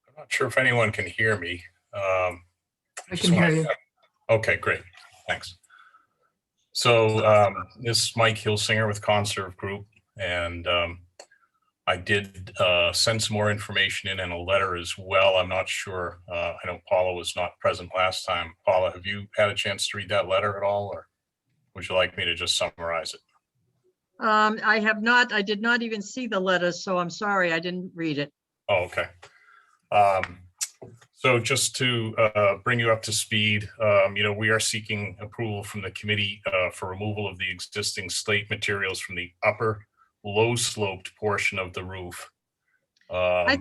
I'm not sure if anyone can hear me. I can hear you. Okay, great. Thanks. So this is Mike Hilsinger with Conserve Group, and I did send some more information in a letter as well. I'm not sure. I know Paula was not present last time. Paula, have you had a chance to read that letter at all, or would you like me to just summarize it? I have not, I did not even see the letter, so I'm sorry, I didn't read it. Oh, okay. So just to bring you up to speed, we are seeking approval from the committee for removal of the existing slate materials from the upper low sloped portion of the roof. I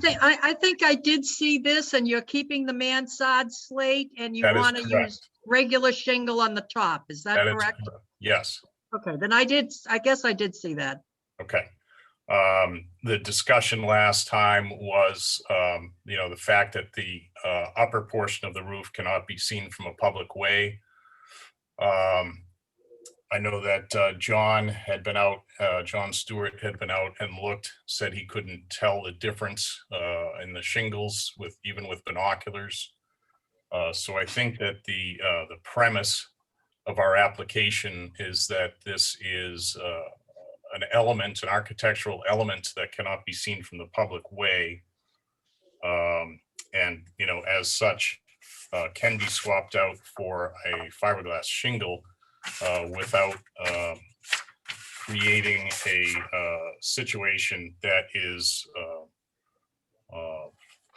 think I did see this, and you're keeping the mansard slate and you That is want to correct. use regular shingle on the top. Is that That is correct? correct. Yes. Okay, then I guess I did see that. Okay. The discussion last time was, the fact that the upper portion of the roof cannot be seen from a public way. I I know that John Stewart had been out and looked, said he couldn't tell the difference in the shingles even with binoculars. So I think that the premise of our application is that this is an architectural element that cannot be seen from the public way. And, as such, can be swapped out for a fiberglass shingle without creating a situation that is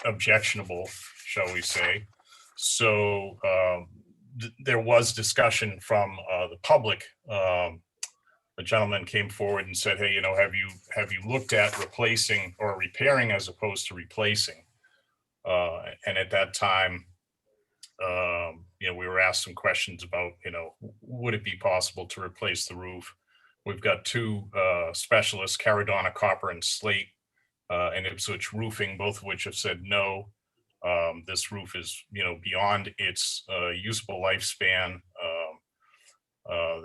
objectionable, shall we say. So there was discussion from the public. A gentleman came forward and said, hey, have you looked at replacing or repairing as opposed to replacing? And at that time, we were asked some questions about, would it be possible to replace the roof? We've got two specialists, Caradonna Copper and Slate, and Ipswich Roofing, both of which have said no. This roof is, beyond its usable lifespan.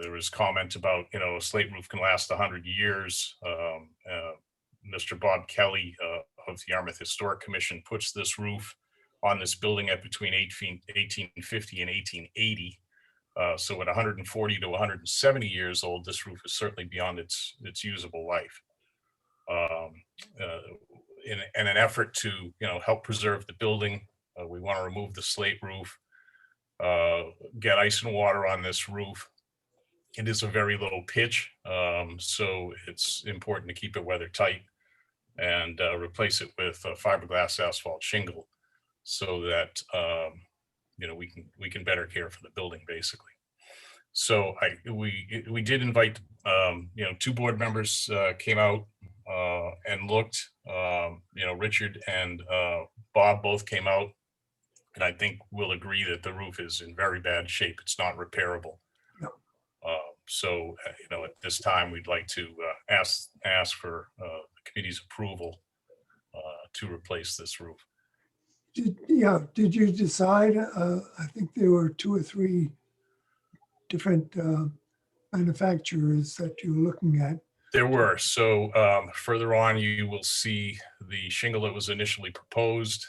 There was comment about, a slate roof can last 100 years. Mr. Bob Kelly of the Yarmouth Historic Commission puts this roof on this building at between 1850 and 1880. So at 140 to 170 years old, this roof is certainly beyond its usable life. In an effort to help preserve the building, we want to remove the slate roof, get ice and water on this roof. It is a very low pitch, so it's important to keep it weather tight and replace it with a fiberglass asphalt shingle so that we can better care for the building, basically. So we did invite two board members came out and looked. Richard and Bob both came out, and I think we'll agree that the roof is in very bad shape. It's not repairable. So at this time, we'd like to ask for the committee's approval to replace this roof. Did you decide? I think there were 2 or 3 different manufacturers that you were looking at. There were. So further on, you will see the shingle that was initially proposed.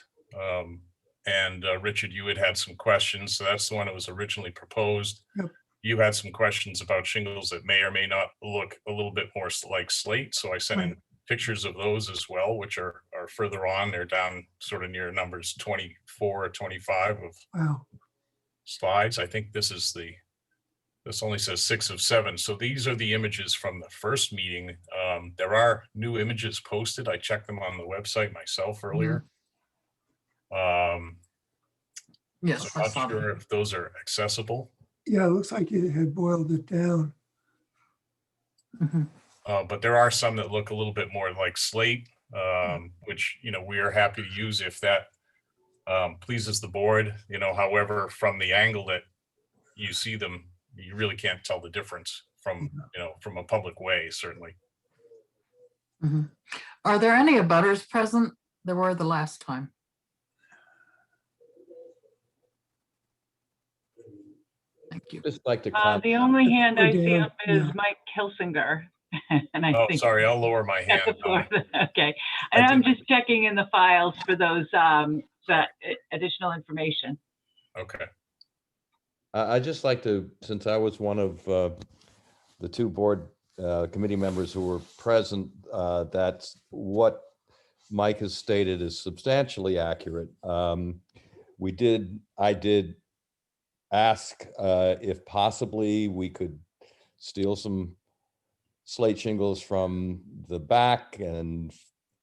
And Richard, you had some questions. So that's the one that was originally proposed. Yep. You had some questions about shingles that may or may not look a little bit more like slate. So I sent in pictures of those as well, which are further on. They're down sort of near numbers 24 or 25 of slides. I think this only says 6 of 7. So these are the images from the first meeting. There are new images posted. I checked them on the website myself earlier. Yes, so I'm not sure if those are accessible. Yeah, it looks like you had boiled it down. But there are some that look a little bit more like slate, which, we are happy to use if that pleases the board. However, from the angle that you see them, you really can't tell the difference from a public way, certainly. Are there any abutters present? There were the last time. Thank you. Just like to the only hand I see up is Mike Kilsinger. And I think sorry, I'll lower my hand. Okay. And I'm just checking in the files for those that additional information. Okay. I'd just like to, since I was one of the 2 board committee members who were present, that's what Mike has stated is substantially accurate. I did ask if possibly we could steal some slate shingles from the back and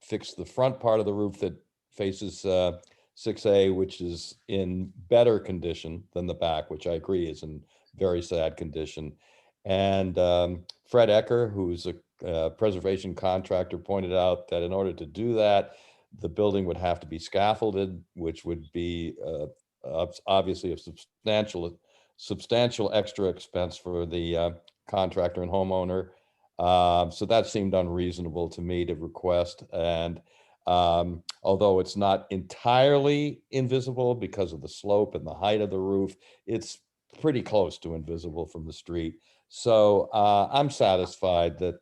fix the front part of the roof that faces 6A, which is in better condition than the back, which I agree is in very sad condition. And Fred Ecker, who's a preservation contractor, pointed out that in order to do that, the building would have to be scaffolded, which would be obviously a substantial extra expense for the contractor and homeowner. So that seemed unreasonable to me to request. And although it's not entirely invisible because of the slope and the height of the roof, it's pretty close to invisible from the street. So I'm satisfied that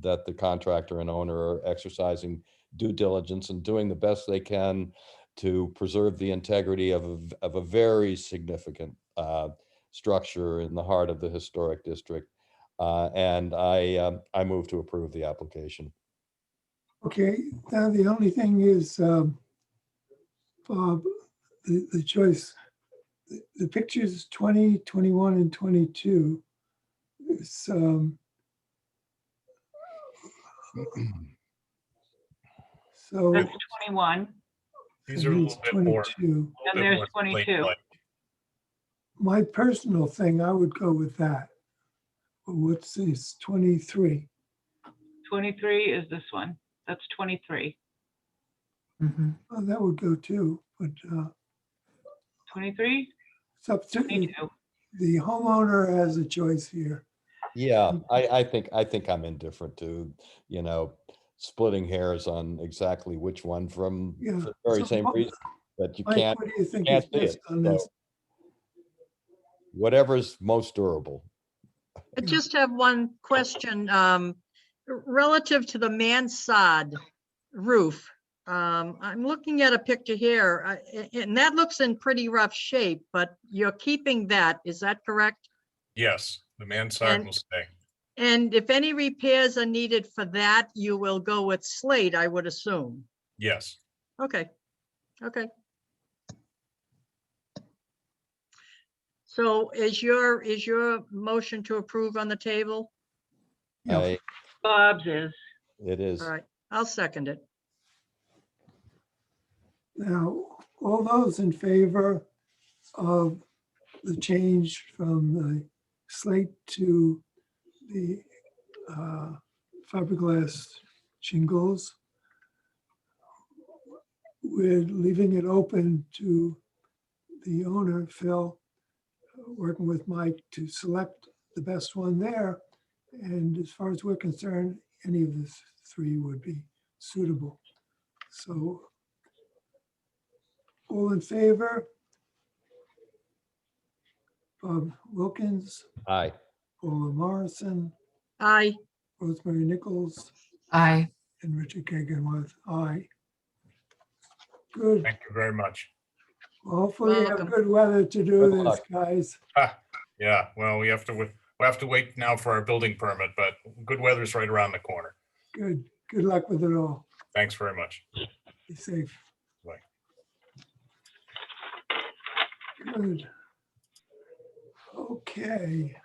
that the contractor and owner are exercising due diligence and doing the best they can to preserve the integrity of a very significant structure in the heart of the historic district. And I move to approve the application. Okay, now the only thing is, Bob, the choice, the pictures 20, 21, and 22. It's, so. That's 21, These are a little bit more. 22. and there's 22. My personal thing, I would go with that. But what's this, 23? 23 is this one. That's 23. Oh, that would go too, but 23? it's up to 22. the homeowner has a choice here. Yeah, I think I'm indifferent to, splitting hairs on exactly which one for the very so same Mike- reason that you Mike, can't what do you think can't is see best it. on So this? whatever's most durable. I just have one question, relative to the mansard roof. I'm looking at a picture here, and that looks in pretty rough shape, but you're keeping that, is that correct? Yes, the mansard And- will stay. And if any repairs are needed for that, you will go with slate, I would assume. Yes. Okay, okay. So is your motion to approve on the table? I- Bob's is. It is. All right, I'll second it. Now, all those in favor of the change from the slate to the fiberglass shingles, we're leaving it open to the owner, Phil, working with Mike to select the best one there. And as far as we're concerned, any of the three would be suitable. So all in favor? Bob Wilkins, Aye. Paula Morrison, Aye. Rosemary Nichols, Aye. and Richard Kagan was aye. Good. Thank you very much. Hopefully you have Welcome. good weather to do Good this, luck. guys. Yeah, well, we have to wait now for our building permit, but good weather's right around the corner. Good. Good luck with it all. Thanks very much. Be safe. Bye. Good. Okay.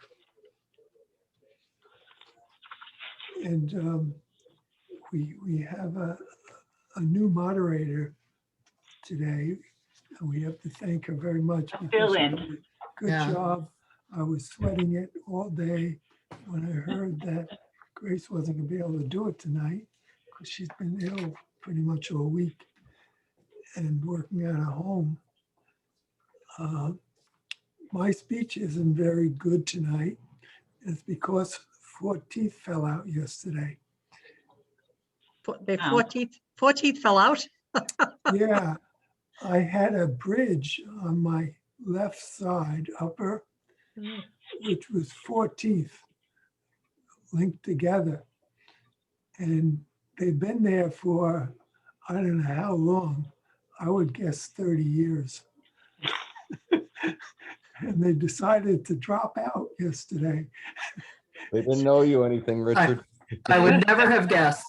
And we have a new moderator today, and we have to thank her very much. because Fill she in. did a Good Yeah. job. I was sweating it all day when I heard that Grace wasn't gonna be able to do it tonight, because she's been ill pretty much all week and working at home. My speech isn't very good tonight. It's because 4 teeth fell out yesterday. The Oh. four teeth fell out? Yeah, I had a bridge on my left side upper, which was 4 teeth linked together. And they've been there for, I don't know how long, I would guess 30 years. And they decided to drop out yesterday. They didn't know you anything, Richard. I would never have guessed.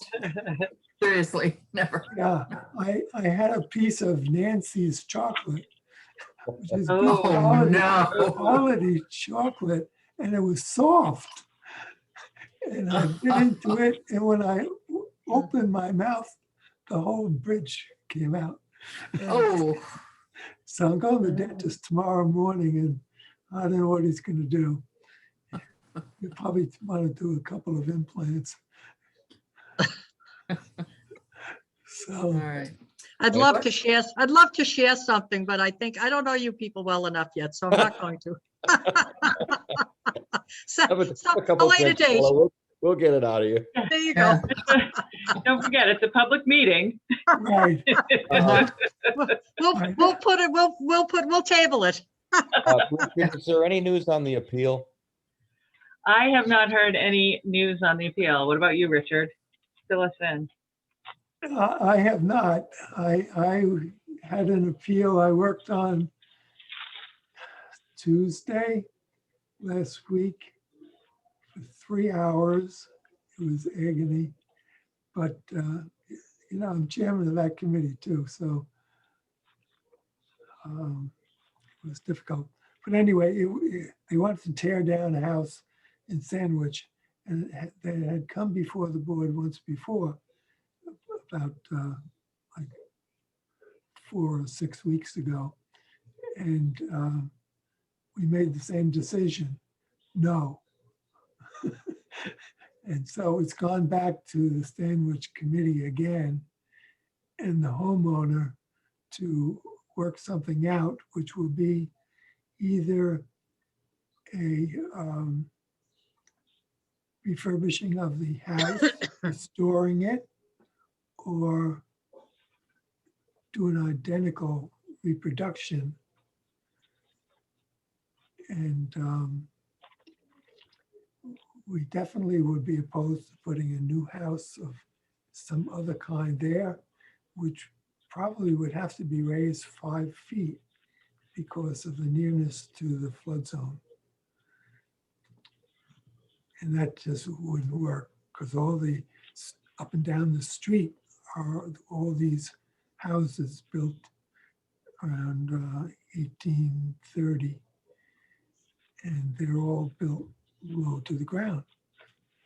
Seriously, never. Yeah, I had a piece of Nancy's chocolate, which is good Oh, quality, no. quality chocolate, and it was soft. And I bit into it, and when I opened my mouth, the whole bridge came out. Oh, So I'm going to the dentist tomorrow morning, and I don't know what he's going to do. You probably want to do a couple of implants. all So, right. I'd love to share something, but I don't know you people well enough yet, so I'm not going to. So, Have a a couple later drinks, date. Paula. We'll get it out of you. There you go. Don't forget, it's a public meeting. right. We'll table it. Richard, is there any news on the appeal? I have not heard any news on the appeal. What about you, Richard? Fill us in. I have not. I had an appeal I worked on Tuesday last week for 3 hours. It was agony, but you know, I'm chairman of that committee too, so it was difficult. But anyway, they wanted to tear down a house in Sandwich, and they had come before the board once before, about like 4 or 6 weeks ago, and we made the same decision, no. And so it's gone back to the Sandwich Committee again, and the homeowner to work something out, which will be either a refurbishing of the house, restoring it, or do an identical reproduction. And we definitely would be opposed to putting a new house of some other kind there, which probably would have to be raised 5 feet because of the nearness to the flood zone. And that just wouldn't work, because all the up and down the street are all these houses built around 1830. And they're all built low to the ground.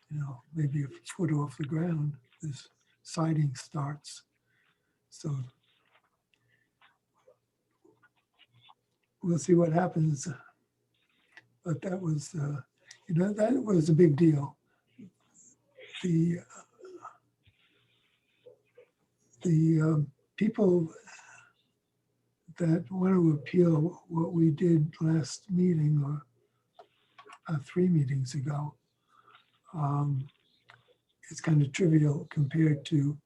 You know, maybe a foot off the ground, this siding starts. So we'll see what happens. But that was, you know, that was a big deal. The people that want to appeal what we did last meeting, or 3 meetings ago, it's kind of trivial compared to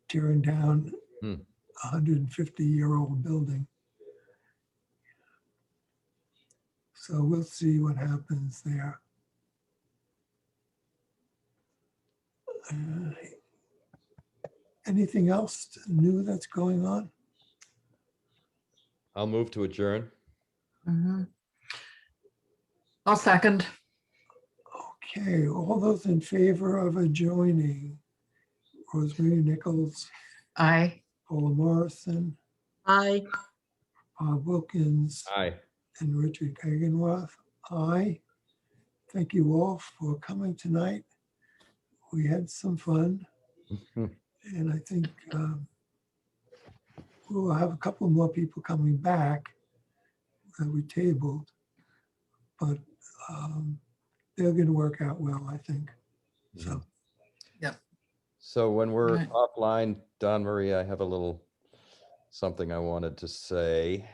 tearing down a 150-year-old building. So we'll see what happens there. Anything else new that's going on? I'll move to adjourn. I'll second. Okay, all those in favor of adjoining: Rosemary Nichols, Aye. Paula Morrison, Aye. Bob Wilkins, Aye. and Richard Kaganwath. Aye. Thank you all for coming tonight. We had some fun, and I think we'll have a couple more people coming back that we tabled, but they're going to work out well, I think. So. Yep. So when we're Right. offline, Don Marie, I have a little something I wanted to say.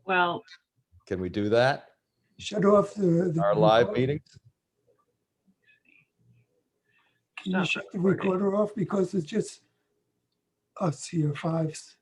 Well, Can we do that? Shut off the Our live meeting? Can you shut the recorder off? Because it's just us here, 5